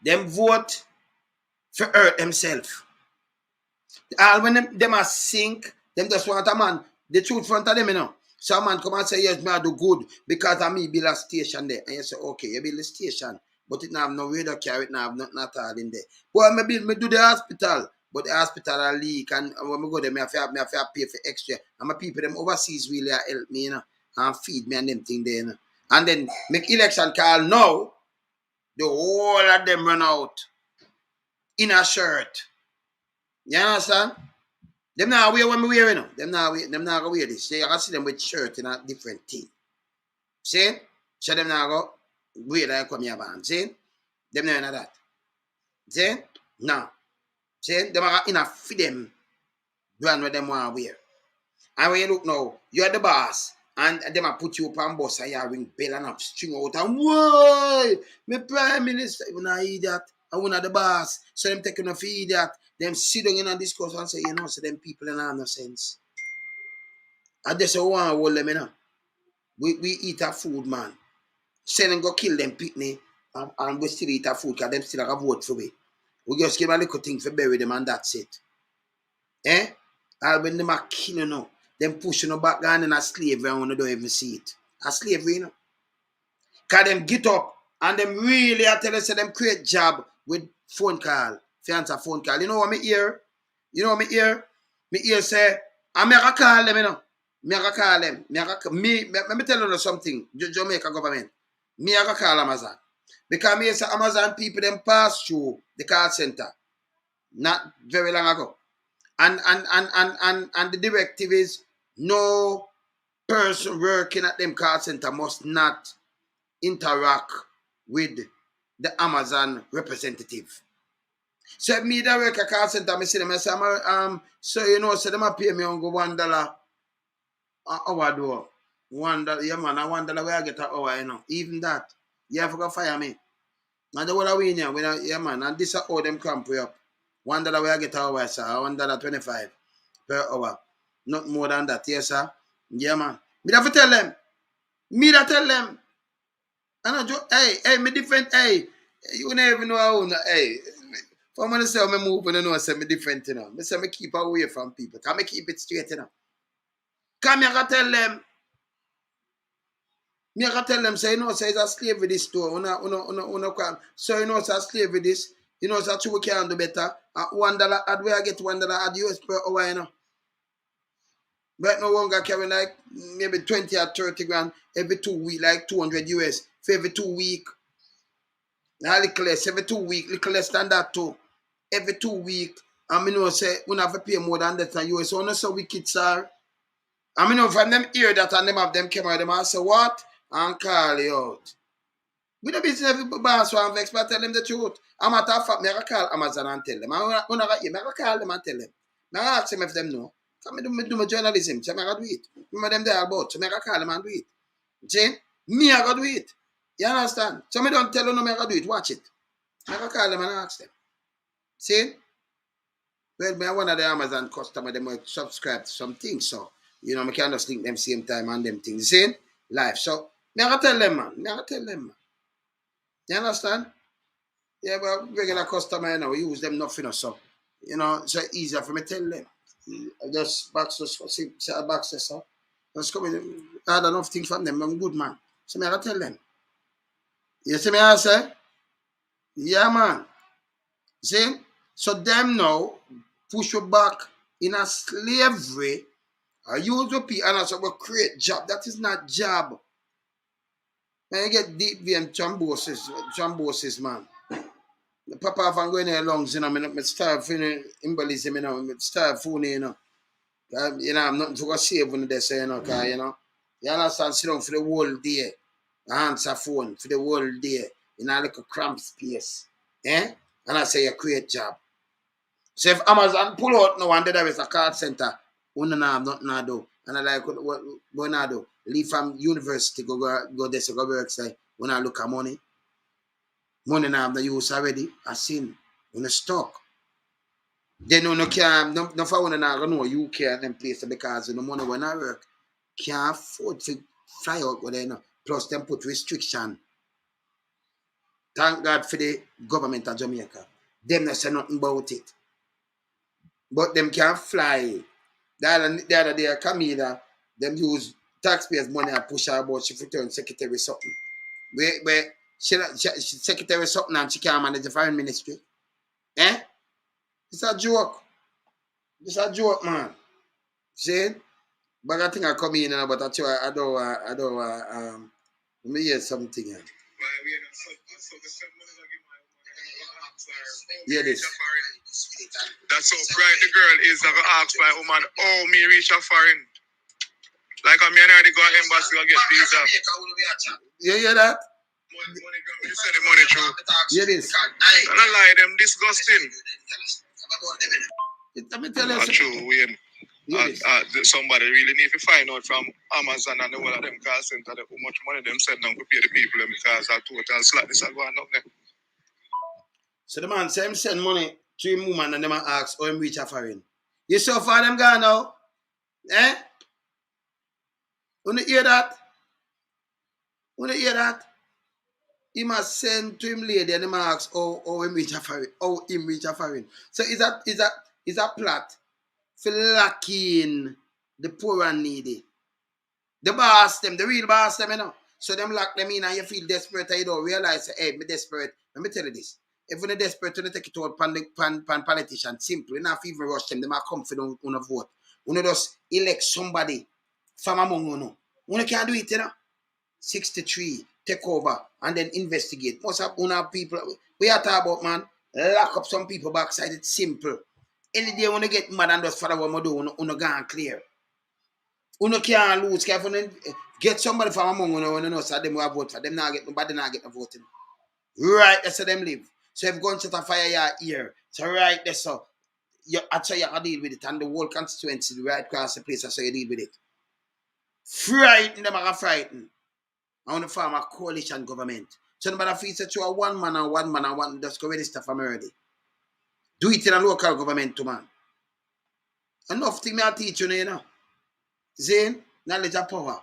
A: Them vote for Earth themselves. All when them are sink, them just want a man. The truth front of them, you know. So a man come and say, yes, me I do good because of me build a station there. And you say, okay, you build a station, but it now have no radar carry, it now have nothing at all in there. But me do the hospital, but the hospital are leak, and when I go there, I have to pay for extra. And my people, them overseas really help me, you know, and feed me and them thing there, you know. And then make election call now, the whole of them run out in a shirt. You understand? Them now wear what me wear, you know. Them now go wear this. So you can see them with shirt in a different thing. See? So them now go wear like come here band. See? Them now in that. See? Now. See? Them are enough for them. Brand where them want to wear. And when you look now, you're the boss. And them a put you up on bus and you ring bell and up string out and why? Me prime minister, you know idiot. I want the boss. So them taking a feed that. Them sit down in a discourse and say, you know, so them people in have no sense. I just want to hold them, you know. We eat our food, man. Send them go kill them pitney and we still eat our food because them still have a vote for me. We just give a little thing for bury them and that's it. Eh? And when them are killing you, them pushing you back down in a slavery and you don't even see it. A slavery, you know. Because them get up and them really, I tell you, say them create job with phone call. Fancy phone call. You know what me hear? You know what me hear? Me hear say, I make a call them, you know. Me a call them. Let me tell you something. Jamaica government. Me a call Amazon. Because me say Amazon people them pass through the call center. Not very long ago. And the directive is no person working at them call center must not interact with the Amazon representative. So me that work at call center, I see them, I say, so you know, so them a pay me on go $1 an hour do. $1, yeah man, $1 where I get an hour, you know. Even that, you have to go fire me. And the whole of we here, yeah man, and this is how them camp we up. $1 where I get an hour, sir, $1.25 per hour. Not more than that, yes sir. Yeah man. Me have to tell them. Me that tell them. And I just, hey, me different, hey. You never even know how, hey. For me to say me move, you know, say me different, you know. Me say me keep away from people. Can me keep it straight, you know. Can me I tell them. Me I tell them, say, you know, say it's a slavery this store. So, you know, it's a slavery this. You know, so we can do better. $1, add where I get $1 add US per hour, you know. But no longer carry like maybe 20 or 30 grand every 2 weeks, like 200 US for every 2 weeks. Now, little less, every 2 weeks, little less than that too. Every 2 weeks. I mean, say, we have to pay more than that in US. So, not so wicked, sir. I mean, from them hear that and them have them come out, them and say, what? And call you out. We don't business every boss one vex, but tell them the truth. I'm at a fact, I call Amazon and tell them. I call them and tell them. I ask them if them know. Come me do my journalism. So I do it. Remember them there about. So I call them and do it. See? Me I go do it. You understand? So I don't tell them no I go do it. Watch it. I call them and ask them. See? Well, me one of the Amazon customer, them might subscribe to some things. So, you know, I can't just link them same time and them things. See? Live. So, I gotta tell them, man. You understand? Yeah, but regular customer, you know, we use them nothing or so. You know, so easier for me to tell them. Just box so. Just come in. I had enough things from them. I'm good, man. So I gotta tell them. You see me, I say? Yeah, man. See? So them now push you back in a slavery. I use the people and also go create job. That is not job. When you get deep V and chamboses, man. The papa if I'm going there lungs, you know, I start feeling embolism, you know, I start phone, you know. You know, I'm nothing to go save when they say, you know, because, you know, you understand, sit down for the whole day, answer phone for the whole day, in a little cramped space. Eh? And I say, you create job. So if Amazon pull out now and there is a card center, we don't have nothing to do. And I like, what I do? Leave from university, go there, so go work, say, when I look at money. Money now have the use already. I seen when the stock. Then no can no for one now know UK and them place because the money when I work can't afford to fly out with them. Plus them put restriction. Thank God for the government of Jamaica. Them not say nothing about it. But them can't fly. The other day come here, them use taxpayers' money and push her about she return secretary something. Where she secretary something and she can't manage the foreign ministry. Eh? It's a joke. It's a joke, man. See? But I think I come in, but I don't let me hear something here. Hear this.
B: That's how bright the girl is that I ask by woman, oh, me reach a foreign. Like I'm here to go to embassy and get visa.
A: You hear that?
B: You said the money true.
A: Hear this.
B: I don't lie, them disgusting.
A: Let me tell you
B: Not true, when somebody really need to find out from Amazon and the one of them call center how much money them send down to pay the people them because that total slackness are going up there.
A: So the man say him send money to him woman and them ask how him reach a foreign. You so far them gone now? Eh? Wanna hear that? Wanna hear that? He must send to him lady and him ask how him reach a foreign. How him reach a foreign. So is a plot for locking the poor and needy. The boss them, the real boss them, you know. So them lock them in and you feel desperate and you don't realize, hey, me desperate. Let me tell you this. If you're desperate to take it to a pan politician, simple. You don't have to even rush them. They might come for them on a vote. You just elect somebody from among you. You can't do it, you know. 63, take over, and then investigate. Most of people, we are talking about, man, lock up some people backside. It's simple. Any day when you get mad and just follow what you do, you go and clear. You can't lose. Get somebody from among you when you know so them will vote for them. Nobody not get no voting. Right, that's how them live. So if gunshot a fire your ear, so right there, so that's how you can deal with it. And the whole constituency, right across the place, that's how you deal with it. Frighten them are frightened. I want to form a coalition government. So nobody feels that you are one man and one just go register for me already. Do it in a local government too, man. Enough thing I teach you know. See? Knowledge of power.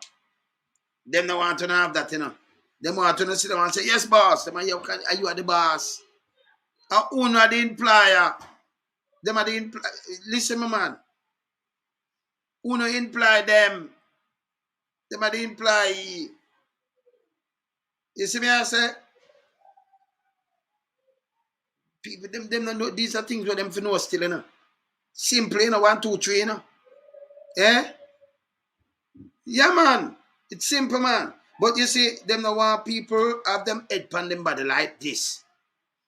A: Them don't want to have that, you know. Them want to sit down and say, yes, boss. Them are you are the boss. Who are the employer? Them are the employer. Listen, my man. Who no employ them? Them are the employee. You see me I say? People, them don't know. These are things where them for know still, you know. Simple, you know, 1, 2, 3, you know. Eh? Yeah, man. It's simple, man. But you see, them don't want people have them head on them body like this.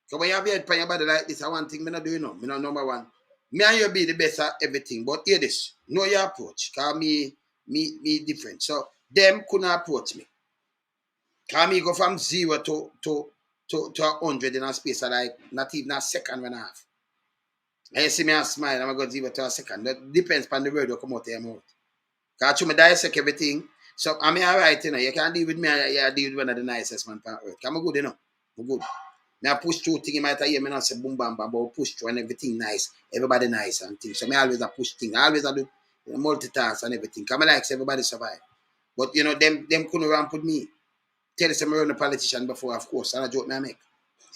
A: So when you have your head on your body like this, I one thing I not do, you know. Me not number one. Me and you be the best at everything. But hear this. Know your approach. Because me different. So them couldn't approach me. Because me go from 0 to 100 in a space of like not even a second and a half. And you see me and smile, I'm going to go 0 to a second. That depends on the word that come out of your mouth. Because I dissect everything. So I'm alright, you know. You can't deal with me, you deal with one of the nicest man on earth. I'm good, you know. I'm good. Now push through things, you might hear me not say boom bam bam, but push through and everything nice. Everybody nice and things. So I always push things. I always do multitask and everything. Because I like everybody survive. But you know, them couldn't ramp with me. Tell you some run a politician before, of course, and a joke me I make.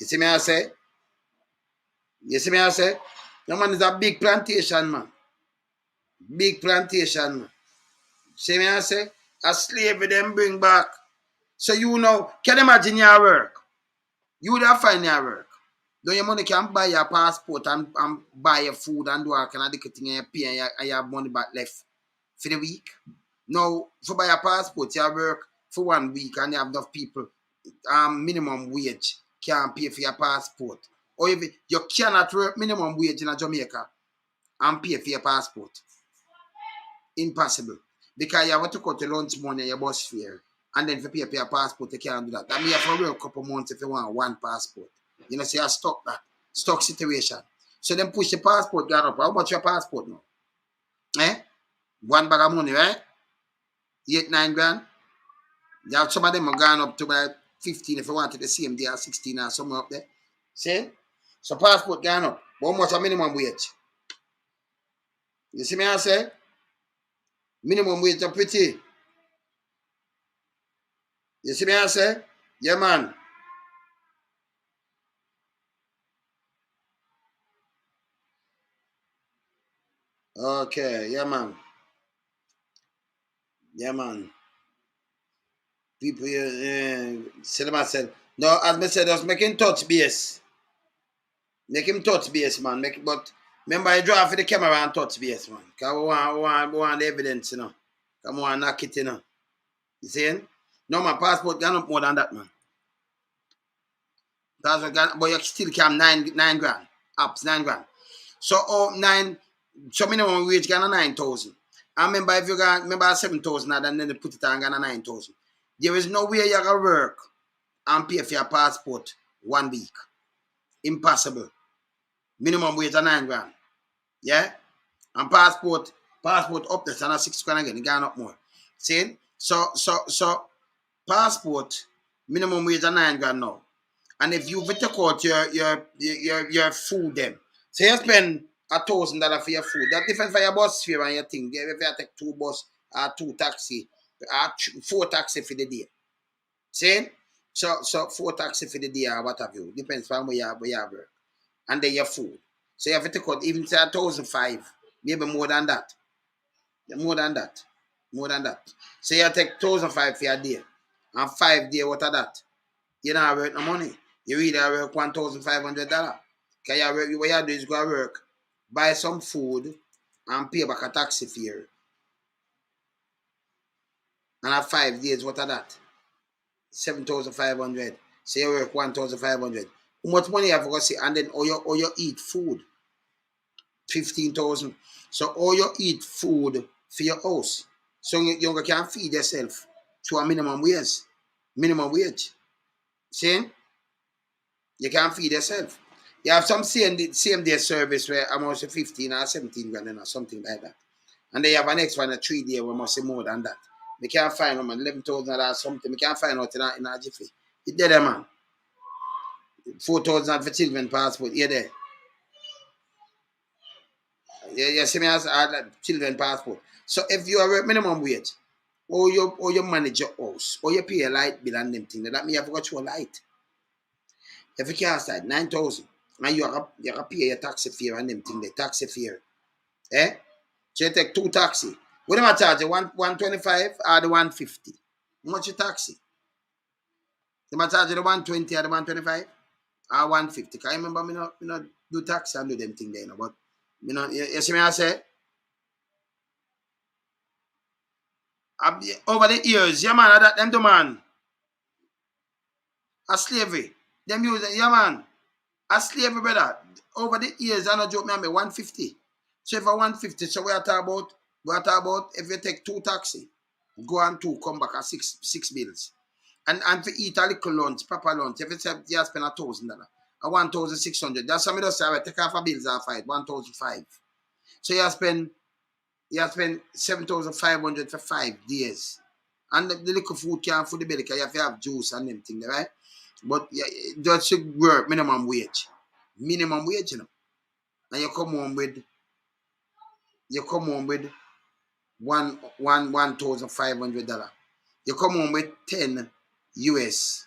A: You see me I say? You see me I say? No man is a big plantation, man. Big plantation, man. See me I say? A slave them bring back. So you know, can you imagine your work? You would have find your work. Though your money can buy your passport and buy your food and do all kind of thing and you pay and you have money back left for the week. Now, for buy a passport, you work for 1 week and you have enough people minimum wage can't pay for your passport. Or if you cannot work minimum wage in Jamaica and pay for your passport. Impossible. Because you have to cut your lunch money and your bus fare. And then if you pay for your passport, you can't do that. That means you have to work a couple months if you want one passport. You know, so you're stuck that. Stuck situation. So then push the passport down up. How much your passport now? Eh? 1 bag of money, right? 8, 9 grand. You have some of them are gone up to about 15 if you wanted the same day or 16 or somewhere up there. See? So passport gone up. But how much a minimum wage? You see me I say? Minimum wage are pretty. You see me I say? Yeah, man. Okay, yeah, man. Yeah, man. People, cinema said, no, as I said, just make him touch base. Make him touch base, man. But remember, I draw for the camera and touch base, man. Because we want the evidence, you know. Come on, knock it, you know. You see? No, my passport gone up more than that, man. But you still can 9 grand. Ups 9 grand. So 9, so minimum wage gone 9,000. I remember if you got 7,000 and then they put it on gone 9,000. There is no way you can work and pay for your passport 1 week. Impossible. Minimum wage of 9 grand. Yeah? And passport up there, so 6 grand again, it gone up more. See? So passport, minimum wage of 9 grand now. And if you take out your food them, so you spend $1,000 for your food. That's different for your bus fare and your thing. If you take 2 bus or 2 taxi, or 4 taxi for the day. See? So 4 taxi for the day or what have you. Depends on where you work. And then your food. So you have to take out even say 1,500, maybe more than that. More than that. So you take 1,500 for your day. And 5 days, what are that? You don't work no money. You really work $1,500. Because what you do is go to work, buy some food, and pay back a taxi fare. And at 5 days, what are that? 7,500. So you work 1,500. How much money you have to see? And then all you eat food. 15,000. So all you eat food for your house. So you can feed yourself to a minimum wage. Minimum wage. See? You can feed yourself. You have some same day service where I'm also 15 or 17 grand or something like that. And then you have an next one, a 3 day where must say more than that. We can't find them 11,000 or something. We can't find out in a jiffy. It's there, man. 4,000 for children passport. You're there. You see me as children passport. So if you are minimum wage, or you manage your house, or you pay a light bill and them things, that means you have got your light. If you can't start 9,000, and you have to pay your taxi fare and them things, the taxi fare. Eh? So you take 2 taxi. What am I charging? 125 or the 150? How much you taxi? Am I charging the 120 or the 125? Or 150? Because I remember me not do taxi and do them things there, but you see me I say? Over the years, yeah man, that them do man. A slavery. Them use yeah man. A slavery, brother. Over the years, I no joke me 150. So if I 150, so we are talking about if you take 2 taxi, go on 2, come back at 6 bills. And to eat a little lunch, proper lunch, if it's you spend $1,000, or 1,600. That's something else I take off a bills and fight 1,500. So you spend 7,500 for 5 days. And the little food can't food the belly because you have to have juice and them things, right? But just work minimum wage. Minimum wage, you know. And you come home with $1,500. You come home with 10 US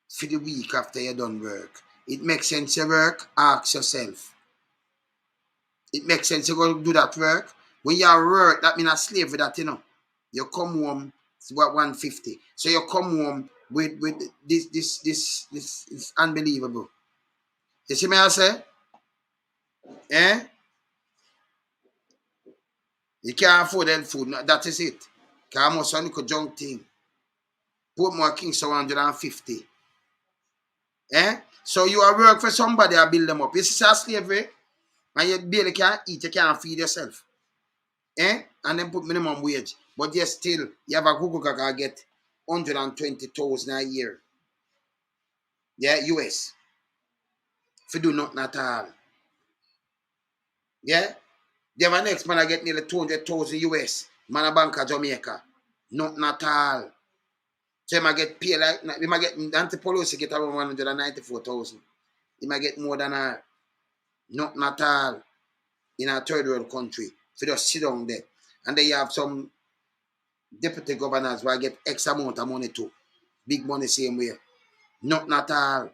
A: for the week after you done work. It makes sense you work, ask yourself. It makes sense you go do that work. When you work, that means a slave with that, you know. You come home, it's about 150. So you come home with this is unbelievable. You see me I say? Eh? You can't afford that food. No, that is it. Because I must only junk thing. Put more King so 150. Eh? So you are work for somebody and build them up. This is a slavery. And you barely can't eat, you can't feed yourself. Eh? And then put minimum wage. But you still, you have a Google can get 120,000 a year. Yeah, US. If you do nothing at all. Yeah? You have a next man I get nearly 200,000 US. Man a bank of Jamaica. Nothing at all. So you might get paid like, you might get, Antipolosi get around 194,000. You might get more than a, nothing at all. In a third world country. So just sit down there. And then you have some deputy governors who get X amount of money too. Big money same way. Nothing at all.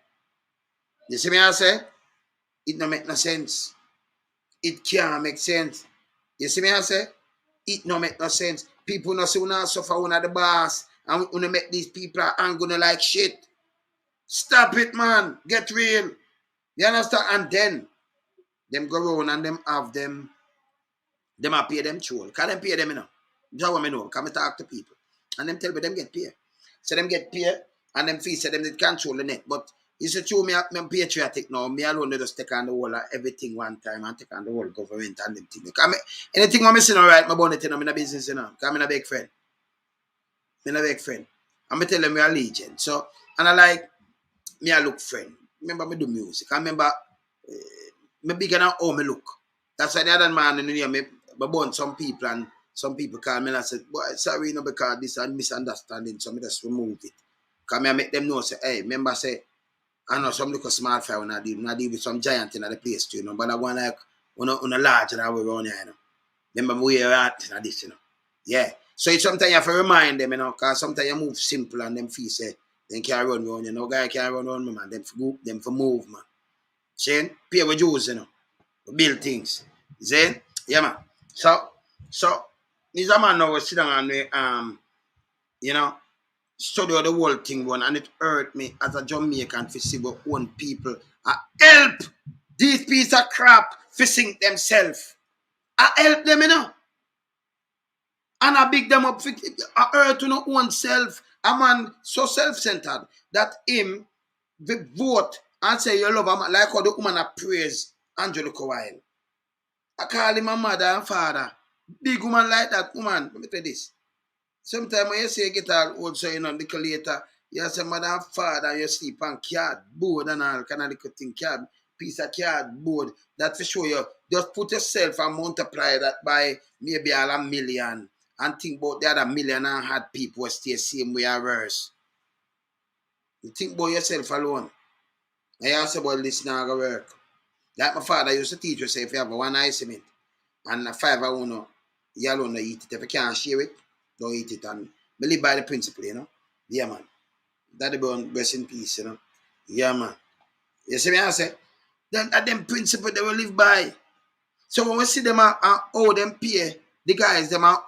A: You see me I say? It don't make no sense. It can't make sense. You see me I say? It don't make no sense. People no say una suffer una the boss and una make these people aren't gonna like shit. Stop it, man. Get real. You understand? And then them go around and them have them a pay them chul. Can them pay them, you know? That's what I know. Come talk to people. And them tell me them get paid. So them get paid and them feel say them they control the net. But you see true, me patriotic now. Me alone they just take on the whole of everything one time and take on the whole government and them things. Anything I'm missing all right, my bonnet, you know, I'm in a business, you know. Because I'm in a big friend. I'm a big friend. I'm tell them we are legion. So And I like, me I look friend. Remember me do music. I remember, me bigger than how me look. That's why the other man in here, me born some people and some people call me and I said, boy, sorry, because this is a misunderstanding, so me just remove it. Because I make them know, say, hey, remember, say, I know some little small fire when I deal with some giant in the place too, but I want like, on a large and I will run here, Remember where you're at and this, Yeah. So it's sometimes you have to remind them, because sometimes you move simple and them feel say, then can't run, guy can't run me, man. Them for move, man. See? Pay with Jews, build things. See? Yeah, man. So this a man now was sitting down and study the whole thing one, and it hurt me as a Jamaican to see what own people help these piece of crap to sink themselves. I help them, And I big them up. I hurt to no own self. A man so self-centered that him the vote and say you love him like how the woman praise Angelica While. I call him a mother and father. Big woman like that woman. Let me tell you this. Sometimes when you say you get all old, so little later, you say mother and father, and you sleep on cardboard and all kind of little thing, piece of cardboard. That for sure you just put yourself and multiply that by maybe all 1 million and think about the other 1 million and had people who stay same way or worse. You think about yourself alone. And you say about this now go work. Like my father used to teach us, say if you have one ice cement and a 5 I want to, you alone eat it. If you can't share it, don't eat it. And believe by the principle, Yeah, man. That be rest in peace, Yeah, man. You see me, I say? Then at them principle they will live by. So when we see them how them pay, the guys, them are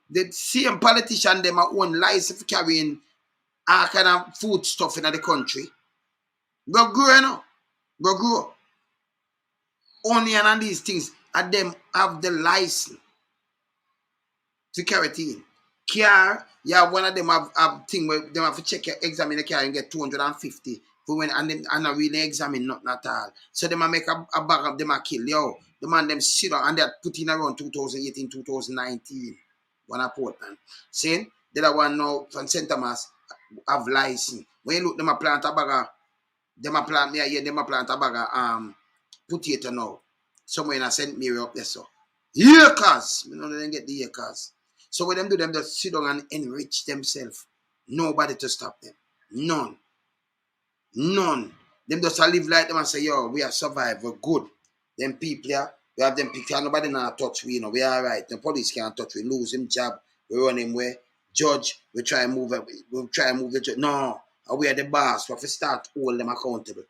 A: the same politician, them are own license for carrying all kind of food stuff in the country. Go grow, Go grow. Onion and these things, and them have the license to carry it in. Car, yeah, one of them have thing where they have to check your examine the car and get 250 for when and not really examine nothing at all. So they might make a bag of them a kill. The man them sit down and they put in around 2018, 2019. One of Portland. See? The other one now from St. Thomas have license. When you look them a plant a bag of them a plant a bag of potato now. Somewhere in a St. Mary up there so. Acres. You know they didn't get the acres. So when them do them just sit down and enrich themselves. Nobody to stop them. None. Them just live like them and say, yo, we have survived, we're good. Them people here, we have them picture, nobody not touch we, we are right. The police can't touch we, lose him job, we run him way. Judge, we try and move the judge. No, we are the boss, we have to start hold them accountable.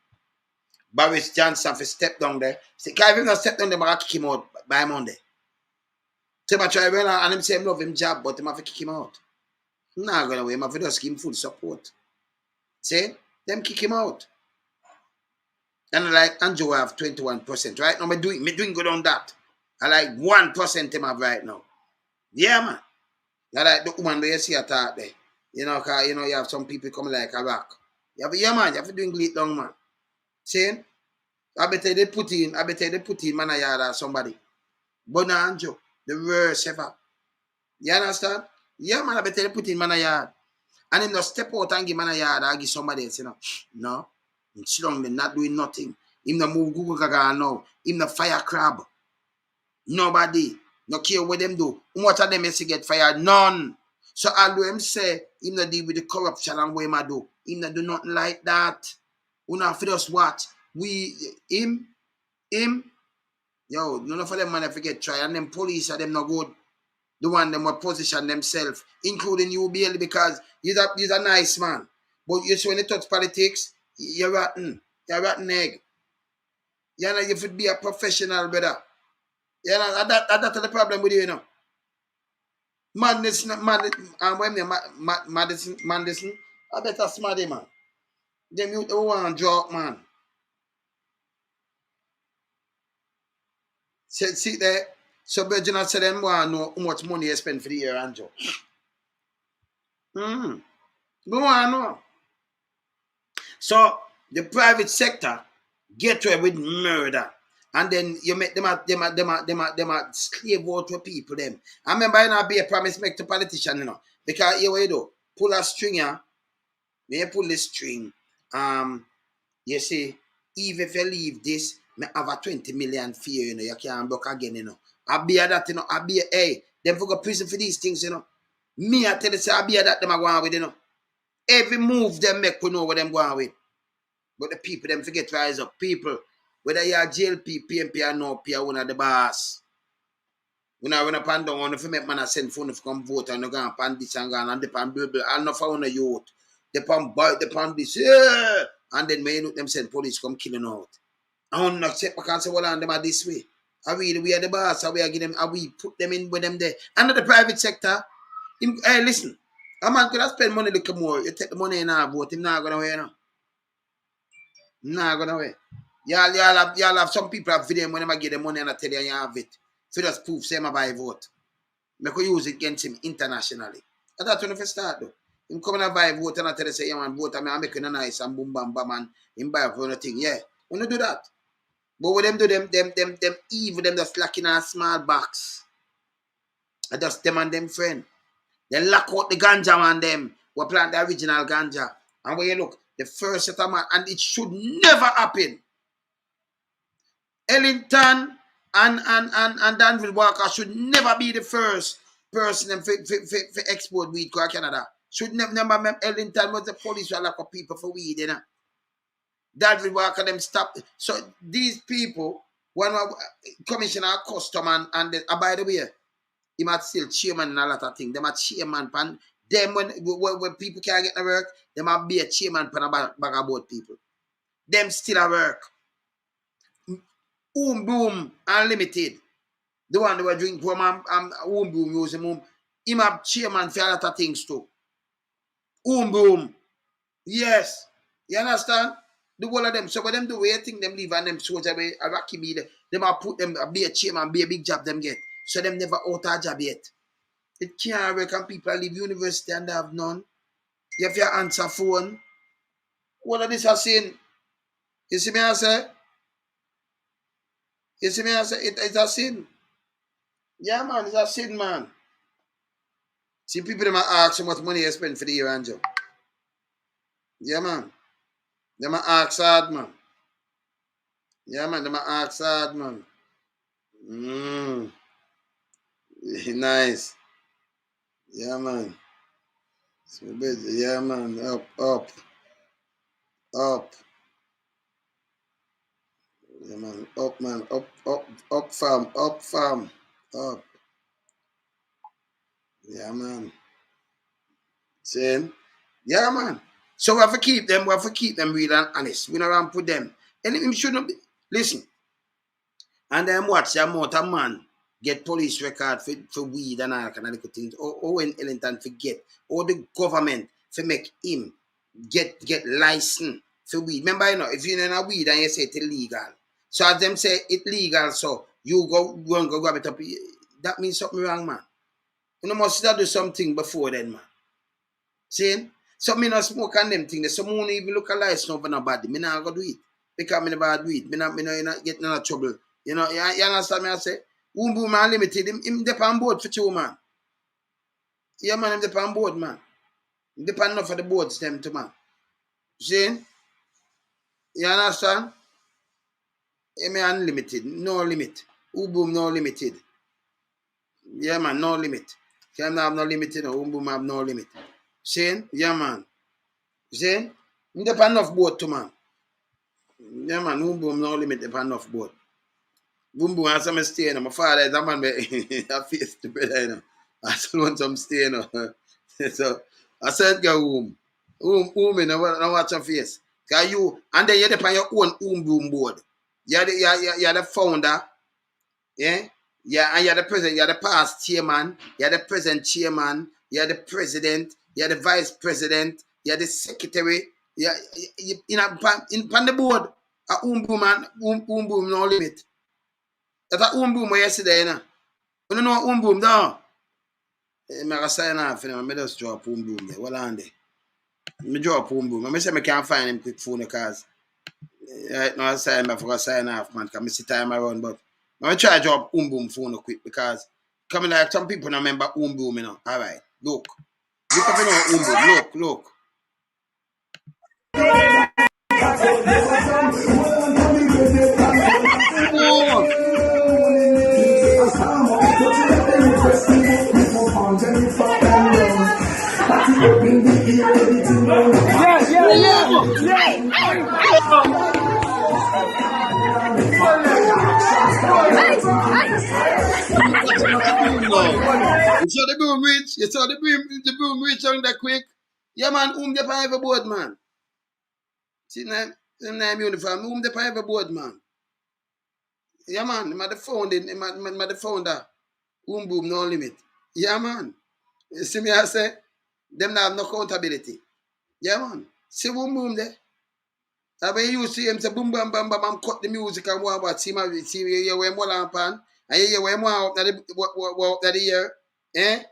A: Boris Johnson have to step down there. Say, can't even step down there, but kick him out by Monday. So I try run and him say him love him job, but him have to kick him out. I'm not going away, him have to just give him full support. See? Them kick him out. And like Andrew have 21%. Right now, me doing good on that. I like 1% him have right now. Yeah, man. I like the woman where you see a talk there. Cause you have some people come like a rock. Man, you have to doing great down, man. See? I bet they put in man a yard or somebody. But now Andrew, the worst ever. You understand? Yeah, man, I bet they put in man a yard. And him just step out and give man a yard or give somebody else, No. Him sit down there not doing nothing. Him no move Google Gaga now. Him no fire crab. Nobody. No care what them do. How much of them is to get fired? None. So although him say him no deal with the corruption and what him do. Him no do nothing like that. We not for just watch. Him. Yo, none of them man forget try. And them police are them no good. The one them will position themselves, including you, Bailey, because he's a nice man. But you see when you touch politics, you're rotten. You're a rotten egg. You should be a professional, brother. That's the problem with you, Madison, I better smarty, man. Them you don't want to joke, man. See there? So Virginia said them want to know how much money you spend for the year, Andrew. Go on, no. So the private sector get away with murder. And then you make them a slave out to people them. I remember be a promise make to politician, because here we do. Pull a string here. Me pull the string. You see, even if you leave this, me have a 20 million fear, you know, you can't broke again, you know. I be that, you know, I be, hey, them for go prison for these things, you know. Me, I tell you, say, I be that them are going with, you know. Every move them make, we know what them going with. But the people, them forget rise up. People, whether you are JLP, PMP or no, P, one of the boss. When I run up and down, if you make man a send phone if come vote and you go and this and go and depend blah. I'll not find a youth. Depend boy, depend this, yeah. And then when you look them send police come killing out. I don't know, I can't say, well, and them are this way. I really, we are the boss, we are give them, we put them in with them there. Under the private sector, hey, listen, a man could have spent money a little more. You take the money in our vote, him not going to wear now. Not going to wear. Y'all have some people have video when they give them money and I tell you have it. So just proof, say my buy vote. I could use it against him internationally. And that's when I start though. Him come and buy vote and I tell you say, yeah man, vote and I'm making a nice and boom bam bam and him buy for anything. Yeah. When you do that. But when them do them evil, them just lock in a small box. And just them and them friend. They lock out the ganja man them. We plant the original ganja. And when you look, the first settlement, and it should never happen. Ellington and Danville Walker should never be the first person for export weed to Canada. Should never Ellington was the police who lock up people for weed, you know. Danville Walker them stop. So these people, when commissioner custom and by the way, he might still chairman and a lot of things. They might chairman pan. Them when people can't get to work, they might be a chairman pan bag about people. Them still at work. Boom Unlimited. The one that were drinking from Boom using him have chairman for a lot of things too. Boom. Yes. You understand? The whole of them. So when them do way think them leave and them soldier away, a Rocky be there, them have put them be a chairman, be a big job them get. So them never out a job yet. It can't work and people leave university and they have none. You have your answer phone. What of this I saying? You see me I say? You see me I say? It's a sin. Yeah, man, it's a sin, man. See, people them ask how much money you spend for the year, Angel. Yeah, man. Them ask hard, man. Yeah, man, them ask hard, man. Nice. Yeah, man. So, yeah, man. Up. Yeah, man. Up, man. Up, farm. Up. Yeah, man. See? Yeah, man. So we have to keep them real and honest. We don't want to put them. And it shouldn't be. Listen. And then watch the amount of man get police record for weed and all kind of little things. Or when Ellington forget. Or the government for make him get license for weed. Remember, you know, if you're in a weed and you say it's illegal. So as them say it's legal, so you go and go grab it up. That means something wrong, man. You know, must do something before then, man. See? So me not smoke on them things. So me even look a license over nobody. Me not go do it. Because me never do it. Me not get no trouble. You know, you understand me I say? Boom Unlimited, him depend board for 2 man. Yeah, man, him depend board, man. Him depend enough for the boards them too, man. See? You understand? Him Unlimited, no limit. Boom, no limited. Yeah, man, no limit. Can have no limited, no boom have no limit. See? Yeah, man. See? Him depend enough board too, man. Yeah, man, boom, no limit, depend enough board. Boom, I saw me stay, you know. My father is a man I face the brother, you know. I still want some stay, you know. So, I said, go home, you know, watch your face. Because you, and then you're on your own boom board. You're the founder, yeah? Yeah, and you're the president, you're the past chairman, you're the present chairman, you're the president, you're the vice president, you're the secretary, you're in the board, boom, no limit. That's a boom yesterday, you know. You know boom down. I sign off, you know. I just drop boom there. What on there? I drop boom. I say I can't find him quick phone because right now I sign off, man. Because I see time around, but I try to drop boom phone quick because coming like some people don't remember boom, you know. All right, look. Look up, you know, boom. Look. You saw the boom reach? You saw the boom reach on that quick? Yeah, man, the on every board, man. See, them uniform, the on every board, man. Yeah, man, I'm the founder, I'm the founder. Boom, no limit. Yeah, man. You see me, I say, them not have no accountability. Yeah, man. See boom there. I when you see him say boom, bam, bam, bam, and cut the music and what, see you wear more lamp on, and you wear more out that the year. Eh?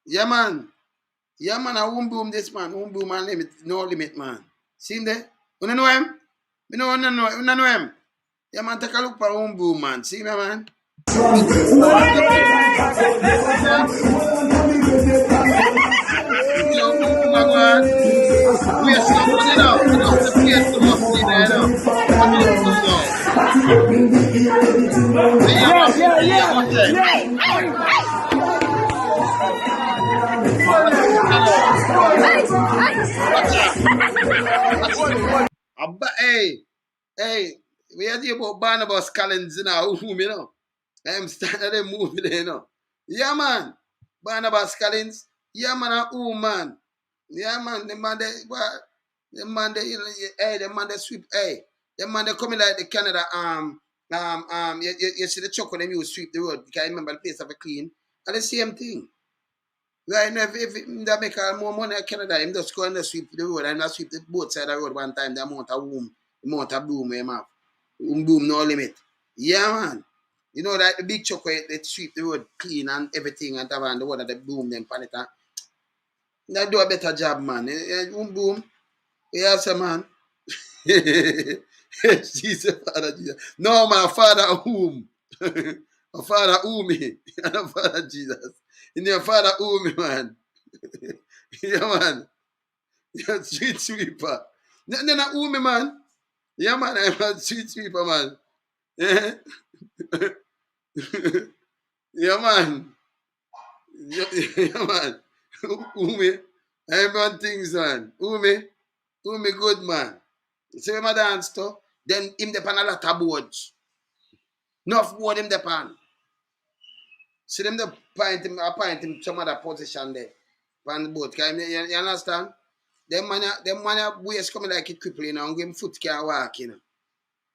A: Yeah, man. Yeah, man, I won't boom this man. Won't boom and limit, no limit, man. See him there? You know him? You know him? Yeah, man, take a look for won't boom, man. See me, man? Hey, we are here about Barnabas Collins, you know, you know. I'm starting to move there, you know. Yeah, man. Barnabas Collins. Yeah, man, man. Yeah, man, the man, they sweep, the man, they coming like the Canada, you see the truck when them you sweep the road, because I remember the place have a clean, and the same thing. Right now, if that make more money in Canada, him just go and sweep the road, and not sweep the both side of the road one time, the amount of boom we have. Boom, no limit. Yeah, man. You know that the big truck where they sweep the road clean and everything and that, and the one that they boom them pan it. They do a better job, man. Boom. Yes, man. Jesus, Father Jesus. No, my Father whom? My Father whom me. And my Father Jesus. In your Father whom me, man. Yeah, man. You're street sweeper. Then whom me, man. Yeah, man, I'm a street sweeper, man. Yeah. Yeah, man. Yeah, man. Umi. I'm on things, man. Umi good, man. See my dance to? Then him depend a lot of boards. Enough board him depend. See them the appoint him some other position there. On the board. You understand? Them man waist coming like it cripple, you know, and him foot can't walk, you know.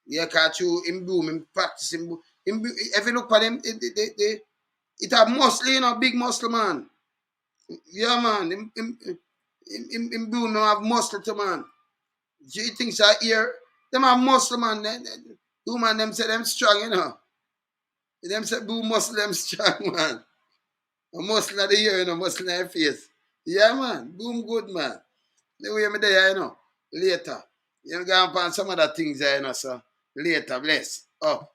A: Yeah, catch you him boom, him practice him. If you look at him, it have muscle, you know, big muscle, man. Yeah, man. Him boom, have muscle to, man. You think are here? Them have muscle, man. Boom, man, them say them strong, you know. Them say boom muscle, them strong, man. A muscle of the ear, you know, muscle in the face. Yeah, man. Boom good, man. The way me there, you know. Later. You go and find some other things there, you know, so. Later, bless. Oh.